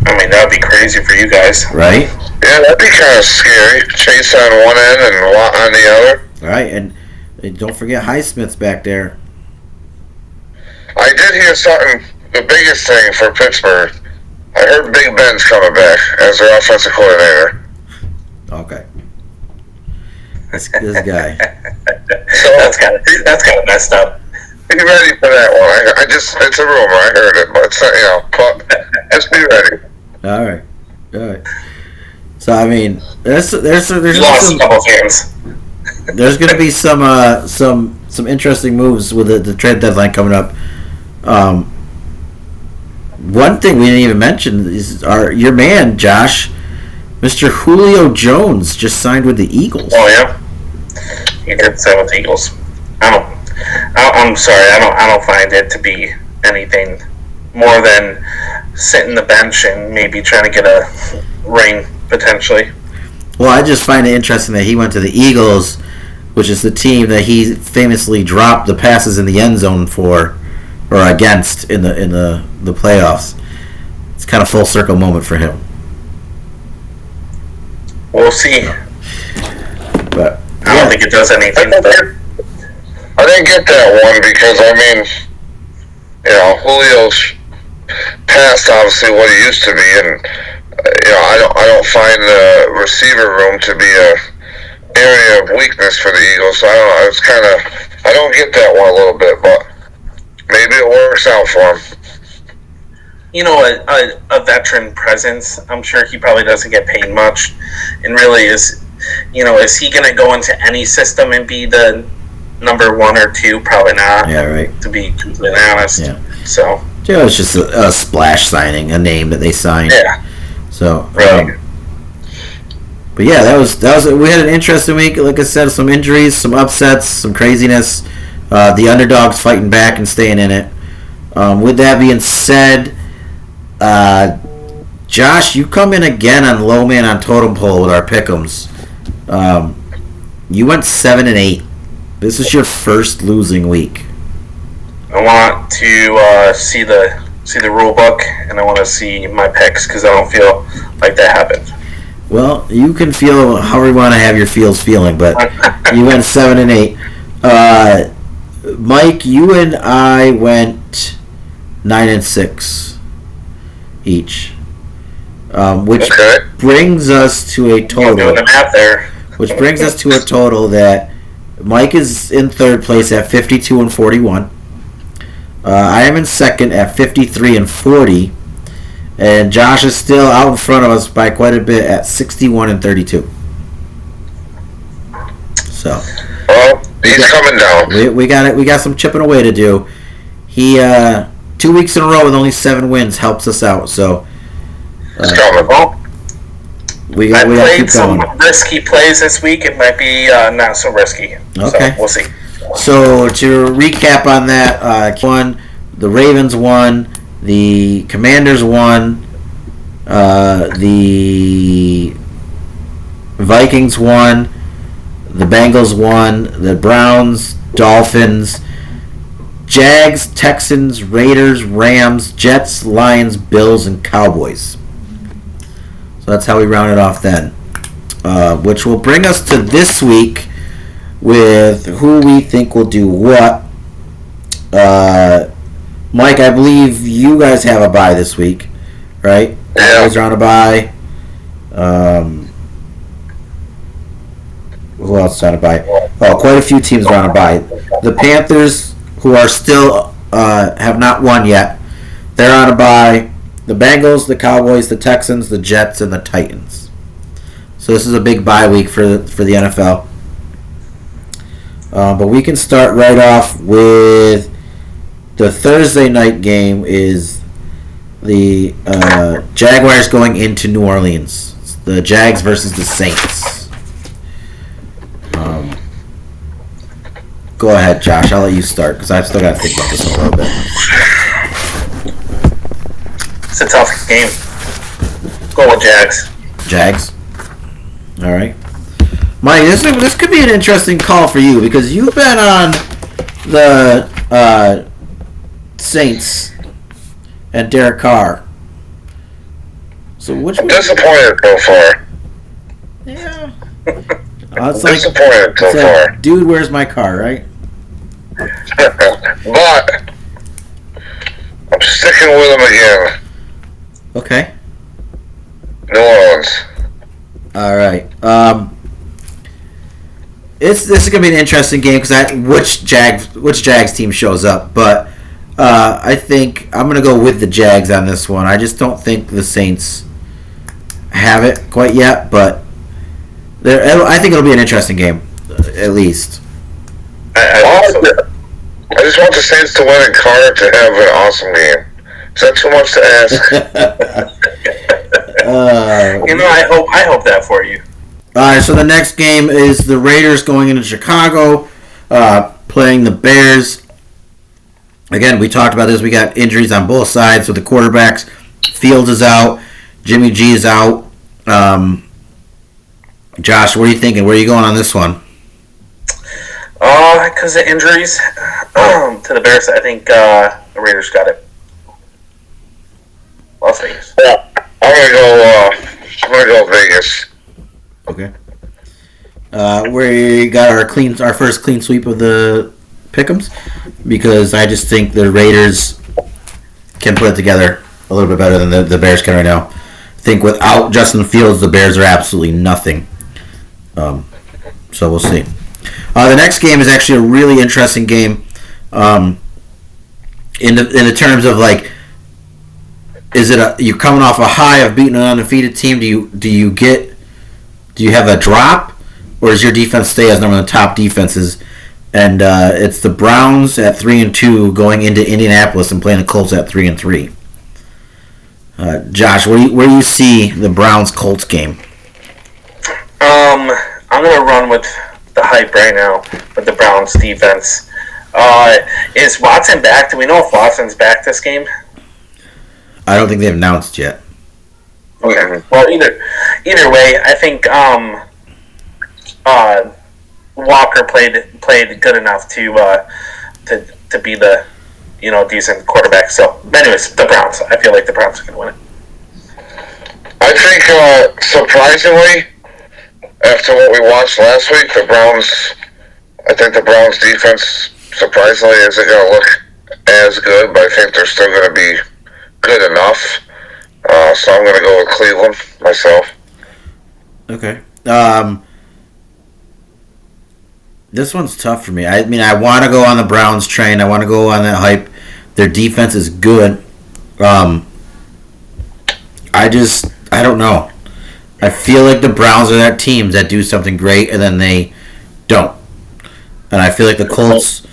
[SPEAKER 3] I mean, that would be crazy for you guys.
[SPEAKER 1] Right?
[SPEAKER 2] Yeah, that'd be kind of scary. Chase on one end and Watt on the other.
[SPEAKER 1] Right, and don't forget Highsmith's back there.
[SPEAKER 2] I did hear something, the biggest thing for Pittsburgh. I heard Big Ben's coming back as their offensive coordinator.
[SPEAKER 1] Okay. This guy.
[SPEAKER 2] So
[SPEAKER 3] that's kind of messed up.
[SPEAKER 2] Be ready for that one. It's a rumor. I heard it, but but just be ready.
[SPEAKER 1] All right. So I mean, there's
[SPEAKER 3] lost a couple fans.
[SPEAKER 1] There's going to be some interesting moves with the trade deadline coming up. One thing we didn't even mention is your man Josh, Mr. Julio Jones, just signed with the Eagles.
[SPEAKER 3] Oh yeah, he did sign with the Eagles. I'm sorry, I don't find it to be anything more than sitting the bench and maybe trying to get a ring potentially.
[SPEAKER 1] Well, I just find it interesting that he went to the Eagles, which is the team that he famously dropped the passes in the end zone for, or against in the playoffs. It's kind of full circle moment for him.
[SPEAKER 3] We'll see.
[SPEAKER 1] But
[SPEAKER 3] I don't think it does anything.
[SPEAKER 2] I didn't get that one because Julio's past obviously what he used to be, and I don't find the receiver room to be a area of weakness for the Eagles. So I don't know. It's kind of, I don't get that one a little bit, but maybe it works out for him.
[SPEAKER 3] A veteran presence. I'm sure he probably doesn't get paid much, and really is he going to go into any system and be the number 1 or 2? Probably not.
[SPEAKER 1] Yeah, right.
[SPEAKER 3] To be completely honest.
[SPEAKER 1] Yeah.
[SPEAKER 3] So.
[SPEAKER 1] Yeah, it's just a splash signing, a name that they signed.
[SPEAKER 3] Yeah.
[SPEAKER 1] So.
[SPEAKER 3] Right.
[SPEAKER 1] But yeah, that was we had an interesting week. Like I said, some injuries, some upsets, some craziness. The underdogs fighting back and staying in it. With that being said, Josh, you come in again on low man on totem pole with our pick'ems. You went 7-8. This is your first losing week.
[SPEAKER 3] I want to see the rule book, and I want to see my picks because I don't feel like that happened.
[SPEAKER 1] Well, you can feel however you want to have your feeling, but you went 7-8. Mike, you and I went 9-6 each, which brings us to a total.
[SPEAKER 3] Doing the math there.
[SPEAKER 1] Which brings us to a total that Mike is in third place at 52-41. I am in second at 53-40. And Josh is still out in front of us by quite a bit at 61-32. So,
[SPEAKER 2] well, he's coming down.
[SPEAKER 1] We got it. We got some chipping away to do. He 2 weeks in a row with only 7 wins helps us out. So,
[SPEAKER 2] he's coming.
[SPEAKER 1] We got to keep
[SPEAKER 3] some
[SPEAKER 1] going.
[SPEAKER 3] Risky plays this week. It might be not so risky.
[SPEAKER 1] Okay,
[SPEAKER 3] so we'll see.
[SPEAKER 1] So to recap on that, the Ravens won. The Commanders won. The Vikings won. The Bengals won. The Browns, Dolphins, Jags, Texans, Raiders, Rams, Jets, Lions, Bills, and Cowboys. So that's how we rounded off then. Which will bring us to this week with who we think will do what. Mike, I believe you guys have a bye this week, right?
[SPEAKER 2] Yeah.
[SPEAKER 1] You guys are on a bye. Who else is on a bye? Oh, quite a few teams are on a bye. The Panthers, who are still have not won yet, they're on a bye. The Bengals, the Cowboys, the Texans, the Jets, and the Titans. So this is a big bye week for the NFL. But we can start right off with the Thursday night game is the Jaguars going into New Orleans. It's the Jags versus the Saints. Go ahead, Josh. I'll let you start because I've still got to think about this one a little bit.
[SPEAKER 3] It's a tough game. Go with Jags.
[SPEAKER 1] Jags? All right. Mike, this could be an interesting call for you because you've been on the Saints and Derek Carr. So which
[SPEAKER 2] I'm disappointed so far.
[SPEAKER 1] Yeah.
[SPEAKER 2] I'm disappointed so far.
[SPEAKER 1] Dude, where's my car, right?
[SPEAKER 2] But I'm sticking with him again.
[SPEAKER 1] Okay.
[SPEAKER 2] New Orleans.
[SPEAKER 1] All right. This is gonna be an interesting game because which Jags team shows up, but I think I'm gonna go with the Jags on this one. I just don't think the Saints have it quite yet, but I think it'll be an interesting game, at least.
[SPEAKER 2] I just want the Saints to win and Carter to have an awesome game. Is that too much to ask?
[SPEAKER 3] I hope that for you.
[SPEAKER 1] All right, so the next game is the Raiders going into Chicago, playing the Bears. Again, we talked about this. We got injuries on both sides with the quarterbacks. Fields is out. Jimmy G is out. Josh, what are you thinking? Where are you going on this one?
[SPEAKER 3] Because of injuries to the Bears, I think the Raiders got it. Las Vegas.
[SPEAKER 2] Yeah, I'm gonna go Vegas.
[SPEAKER 1] Okay. We got our first clean sweep of the pick'ems because I just think the Raiders can put it together a little bit better than the Bears can right now. I think without Justin Fields, the Bears are absolutely nothing. So we'll see. The next game is actually a really interesting game. In the terms of like, is it you're coming off a high of beating an undefeated team? Do you have a drop, or does your defense stay as one of the top defenses? And it's the Browns at 3-2 going into Indianapolis and playing the Colts at 3-3. Josh, where do you see the Browns-Colts game?
[SPEAKER 3] I'm gonna run with the hype right now with the Browns defense. Is Watson back? Do we know if Watson's back this game?
[SPEAKER 1] I don't think they've announced yet.
[SPEAKER 3] Okay. Well, either way, I think Walker played good enough to be the decent quarterback. So, anyways, the Browns. I feel like the Browns are going to win it.
[SPEAKER 2] I think surprisingly, after what we watched last week, I think the Browns defense surprisingly isn't going to look as good, but I think they're still going to be good enough. So I'm going to go with Cleveland myself.
[SPEAKER 1] Okay. This one's tough for me. I mean, I want to go on the Browns train. I want to go on that hype. Their defense is good. I don't know. I feel like the Browns are that team that do something great and then they don't. And I feel like the Colts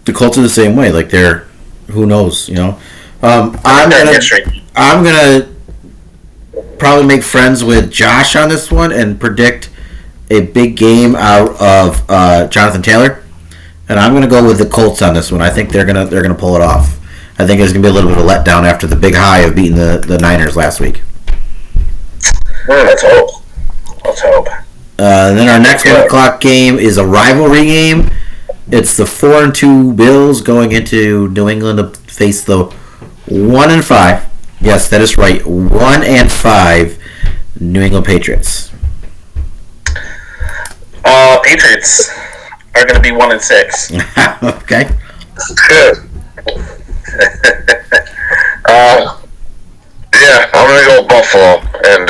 [SPEAKER 1] are the same way. Like who knows, I'm gonna probably make friends with Josh on this one and predict a big game out of Jonathan Taylor, and I'm gonna go with the Colts on this one. I think they're gonna pull it off. I think there's gonna be a little bit of a letdown after the big high of beating the Niners last week.
[SPEAKER 3] Let's hope.
[SPEAKER 1] Then our next 1 o'clock game is a rivalry game. It's the 4-2 Bills going into New England to face the 1-5. Yes, that is right. 1-5 New England Patriots.
[SPEAKER 3] Patriots are going to be 1-6.
[SPEAKER 1] Okay.
[SPEAKER 2] Good. Yeah, I'm going to go Buffalo. And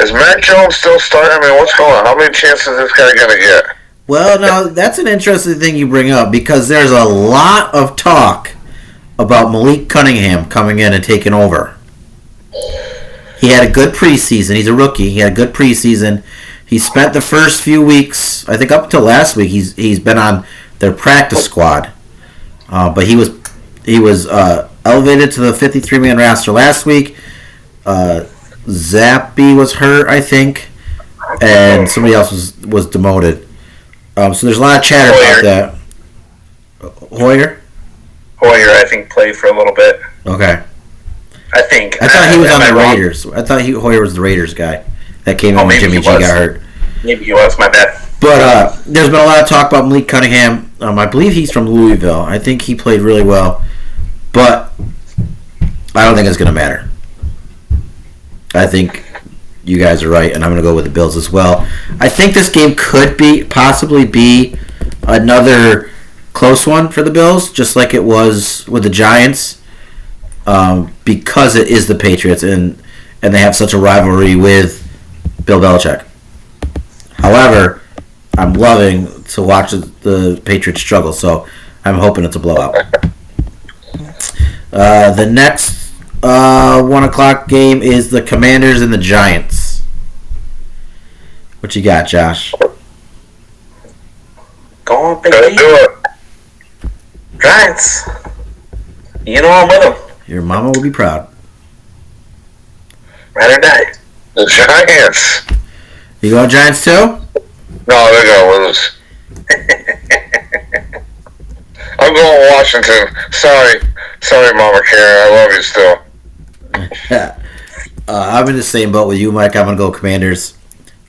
[SPEAKER 2] is Mac Jones still starting? I mean, what's going on? How many chances is this guy going to get?
[SPEAKER 1] Well, now, that's an interesting thing you bring up because there's a lot of talk about Malik Cunningham coming in and taking over. He had a good preseason. He's a rookie. He had a good preseason. He spent the first few weeks, I think up until last week, he's been on their practice squad. But he was elevated to the 53-man roster last week. Zappy was hurt, I think, and somebody else was demoted. So there's a lot of chatter about that. Hoyer, I
[SPEAKER 3] think, played for a little bit.
[SPEAKER 1] Okay.
[SPEAKER 3] I
[SPEAKER 1] thought he was on the Raiders. I thought Hoyer was the Raiders guy that came in when Jimmy G got hurt.
[SPEAKER 3] Maybe he was, my bad.
[SPEAKER 1] But there's been a lot of talk about Malik Cunningham. I believe he's from Louisville. I think he played really well. But I don't think it's going to matter. I think you guys are right, and I'm going to go with the Bills as well. I think this game could possibly be another close one for the Bills, just like it was with the Giants, because it is the Patriots, and they have such a rivalry with Bill Belichick. However, I'm loving to watch the Patriots struggle, so I'm hoping it's a blowout. The next 1 o'clock game is the Commanders and the Giants. What you got, Josh?
[SPEAKER 3] Go on, baby. Do it. Giants. You know I'm with them.
[SPEAKER 1] Your mama will be proud.
[SPEAKER 3] Ride or die.
[SPEAKER 2] The Giants.
[SPEAKER 1] You going Giants too?
[SPEAKER 2] No, they're gonna lose. I'm going Washington. Sorry, Mama Karen. I love you still.
[SPEAKER 1] I'm in the same boat with you, Mike. I'm gonna go Commanders.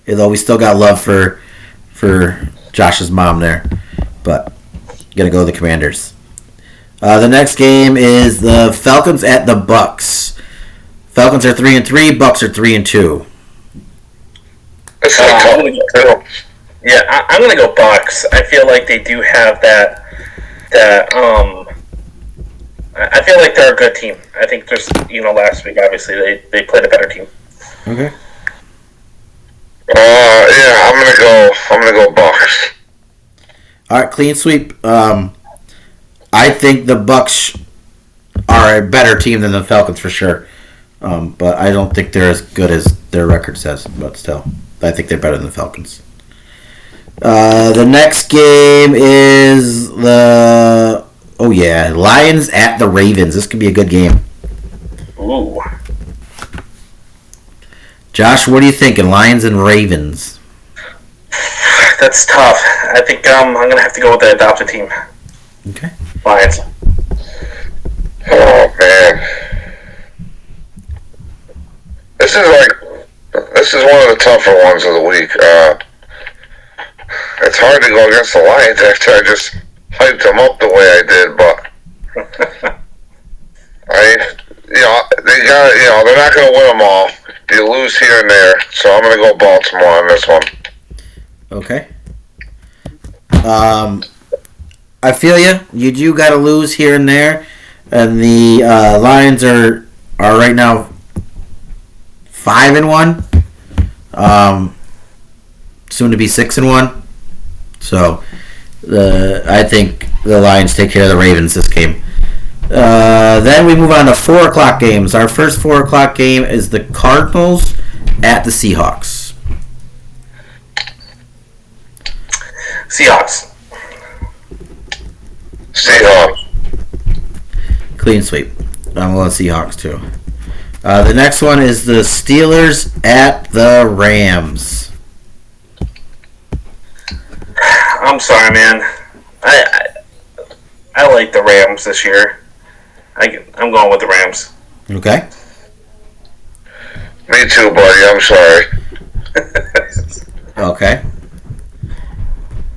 [SPEAKER 1] Although we still got love for Josh's mom there, but gonna go the Commanders. The next game is the Falcons at the Bucks. Falcons are 3-3. Bucks are 3-2.
[SPEAKER 3] I'm gonna go Bucks. I feel like they do have that. I feel like they're a good team. I think there's last week obviously they played a better team.
[SPEAKER 1] Okay.
[SPEAKER 2] I'm gonna go Bucks.
[SPEAKER 1] All right, clean sweep. I think the Bucks are a better team than the Falcons for sure. But I don't think they're as good as their record says. But still, I think they're better than the Falcons. The next game is Lions at the Ravens. This could be a good game.
[SPEAKER 3] Ooh.
[SPEAKER 1] Josh, what are you thinking? Lions and Ravens.
[SPEAKER 3] That's tough. I think I'm going to have to go with the adopted team.
[SPEAKER 1] Okay.
[SPEAKER 3] Lions.
[SPEAKER 2] Oh man, this is one of the tougher ones of the week. It's hard to go against the Lions after I just hyped them up the way I did, but they're not going to win them all. You lose here and there, so I'm going to go Baltimore on this one.
[SPEAKER 1] Okay. I feel you. You do got to lose here and there, and the Lions are right now 5-1. Soon to be 6-1. So, I think the Lions take care of the Ravens this game. Then we move on to 4 o'clock games. Our first 4 o'clock game is the Cardinals at the Seahawks.
[SPEAKER 3] Seahawks.
[SPEAKER 1] Clean sweep. I'm going Seahawks too. The next one is the Steelers at the Rams.
[SPEAKER 3] I'm sorry, man. I like the Rams this year. I'm going with the Rams.
[SPEAKER 1] Okay.
[SPEAKER 2] Me too, buddy. I'm sorry.
[SPEAKER 1] Okay.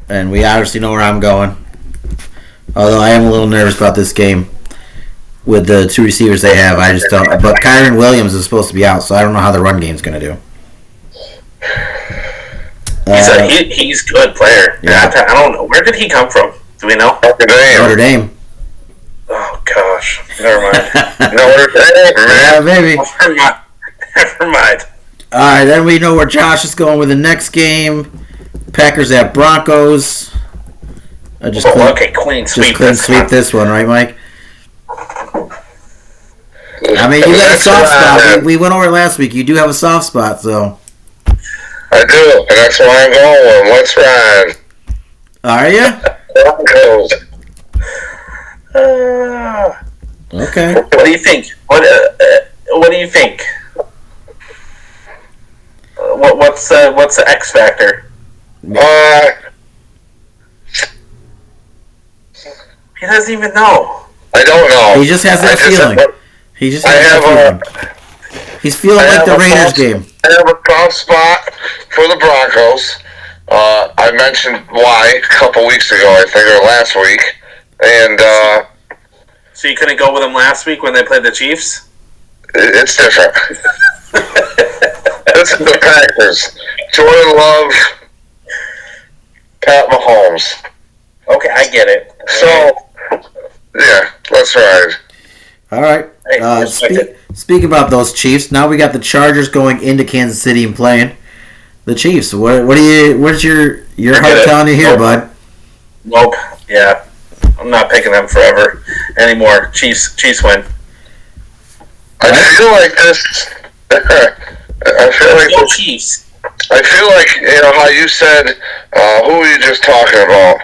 [SPEAKER 1] And we obviously know where I'm going. Although I am a little nervous about this game with the 2 receivers they have. I just don't. But Kyren Williams is supposed to be out, so I don't know how the run game's going to do.
[SPEAKER 3] He's a good player.
[SPEAKER 1] Yeah.
[SPEAKER 3] I don't know. Where did he come from? Do we know?
[SPEAKER 1] Notre Dame.
[SPEAKER 3] Oh, gosh. Never mind.
[SPEAKER 2] Notre Dame,
[SPEAKER 1] Yeah,
[SPEAKER 2] man.
[SPEAKER 1] maybe.
[SPEAKER 3] Never mind.
[SPEAKER 1] All right, then we know where Josh is going with the next game. Packers at Broncos.
[SPEAKER 3] Okay, clean sweep.
[SPEAKER 1] This one, right, Mike? I mean, you got a soft spot. We went over it last week. You do have a soft spot, so.
[SPEAKER 2] I do, and that's why I'm going. Let's ride.
[SPEAKER 1] Are you?
[SPEAKER 2] Broncos.
[SPEAKER 1] Okay.
[SPEAKER 3] What do you think? What do you think? What's the X factor? He doesn't even know.
[SPEAKER 2] I don't know.
[SPEAKER 1] He just has that feeling. He just has that feeling. He's feeling like the Raiders game.
[SPEAKER 2] I have a soft spot for the Broncos. I mentioned why a couple weeks ago, I think, or last week. And
[SPEAKER 3] so you couldn't go with them last week when they played the Chiefs?
[SPEAKER 2] It's different. This is the Packers. Jordan Love, Pat Mahomes.
[SPEAKER 3] Okay, I get it.
[SPEAKER 2] So, yeah, let's ride.
[SPEAKER 1] All right. Speaking about those Chiefs, now we got the Chargers going into Kansas City and playing the Chiefs. What's your heart telling you here, bud?
[SPEAKER 3] Nope. Yeah, I'm not picking them forever anymore. Chiefs win.
[SPEAKER 2] I feel like this.
[SPEAKER 3] Go Chiefs.
[SPEAKER 2] I feel like, how you said, who were you just talking about?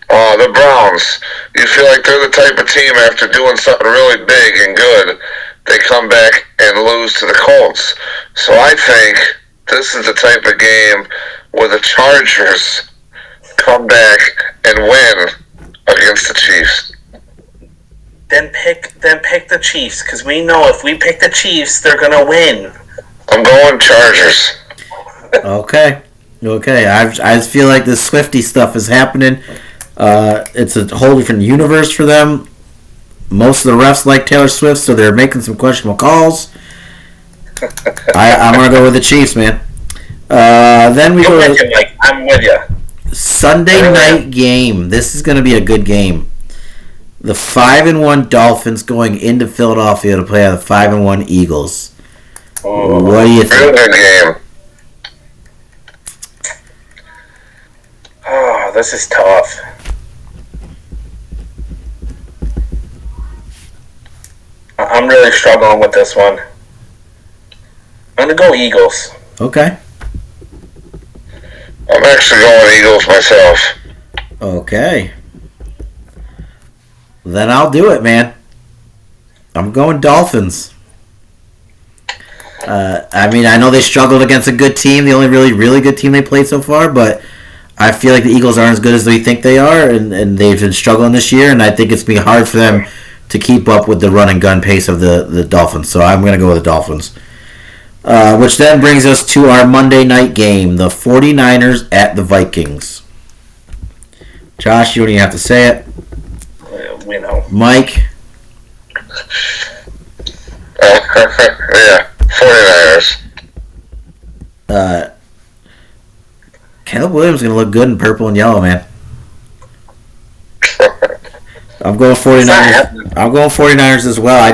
[SPEAKER 2] The Browns. You feel like they're the type of team after doing something really big and good, they come back and lose to the Colts. So I think this is the type of game where the Chargers come back and win against the Chiefs.
[SPEAKER 3] Then pick the Chiefs, because we know if we pick the Chiefs, they're gonna win.
[SPEAKER 2] I'm going Chargers.
[SPEAKER 1] Okay. I just feel like the Swifty stuff is happening. It's a whole different universe for them. Most of the refs like Taylor Swift, so they're making some questionable calls. I'm going to go with the Chiefs, man. Then we go to
[SPEAKER 3] I'm with you.
[SPEAKER 1] Sunday night game. This is going to be a good game. The 5-1 Dolphins going into Philadelphia to play the 5-1 Eagles. What do you think?
[SPEAKER 2] Good game.
[SPEAKER 3] Oh, this is tough. I'm really struggling with this one. I'm going to go Eagles.
[SPEAKER 1] Okay.
[SPEAKER 2] I'm actually going Eagles myself.
[SPEAKER 1] Okay. Then I'll do it, man. I'm going Dolphins. I know they struggled against a good team, the only really good team they played so far, but I feel like the Eagles aren't as good as they think they are, and they've been struggling this year, and I think it's going to be hard for them to keep up with the run and gun pace of the Dolphins. So I'm going to go with the Dolphins. Which then brings us to our Monday night game, the 49ers at the Vikings. Josh, you don't even have to say it.
[SPEAKER 3] We know.
[SPEAKER 1] Mike?
[SPEAKER 2] Yeah, 49ers.
[SPEAKER 1] Caleb Williams is going to look good in purple and yellow, man. I'm going 49ers. I'm going 49ers as well.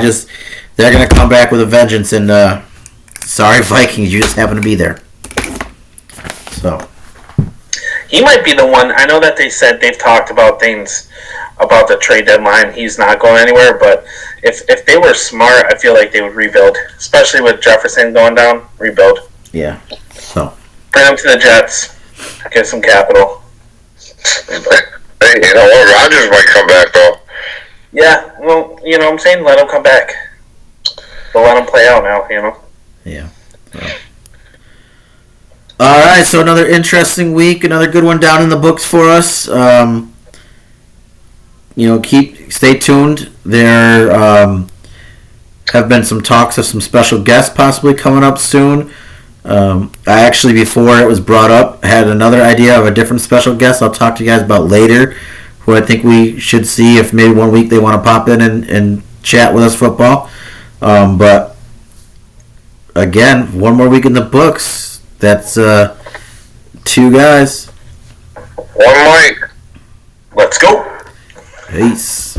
[SPEAKER 1] They're going to come back with a vengeance, and sorry, Vikings, you just happen to be there. So
[SPEAKER 3] he might be the one. I know that they've talked about things about the trade deadline. He's not going anywhere, but if they were smart, I feel like they would rebuild, especially with Jefferson going down. Rebuild.
[SPEAKER 1] Yeah. So
[SPEAKER 3] bring him to the Jets. Get some capital.
[SPEAKER 2] Hey, you know what? Rodgers might come back though.
[SPEAKER 3] Yeah, well, you know what I'm saying? Let him come back. But let him play out now, you know?
[SPEAKER 1] Yeah. All right, so another interesting week, another good one down in the books for us. Stay tuned. There have been some talks of some special guests possibly coming up soon. I actually, before it was brought up, had another idea of a different special guest I'll talk to you guys about later, who I think we should see if maybe one week they want to pop in and chat with us football. But again, one more week in the books. That's 2 guys.
[SPEAKER 2] One mic.
[SPEAKER 3] Let's go.
[SPEAKER 1] Peace.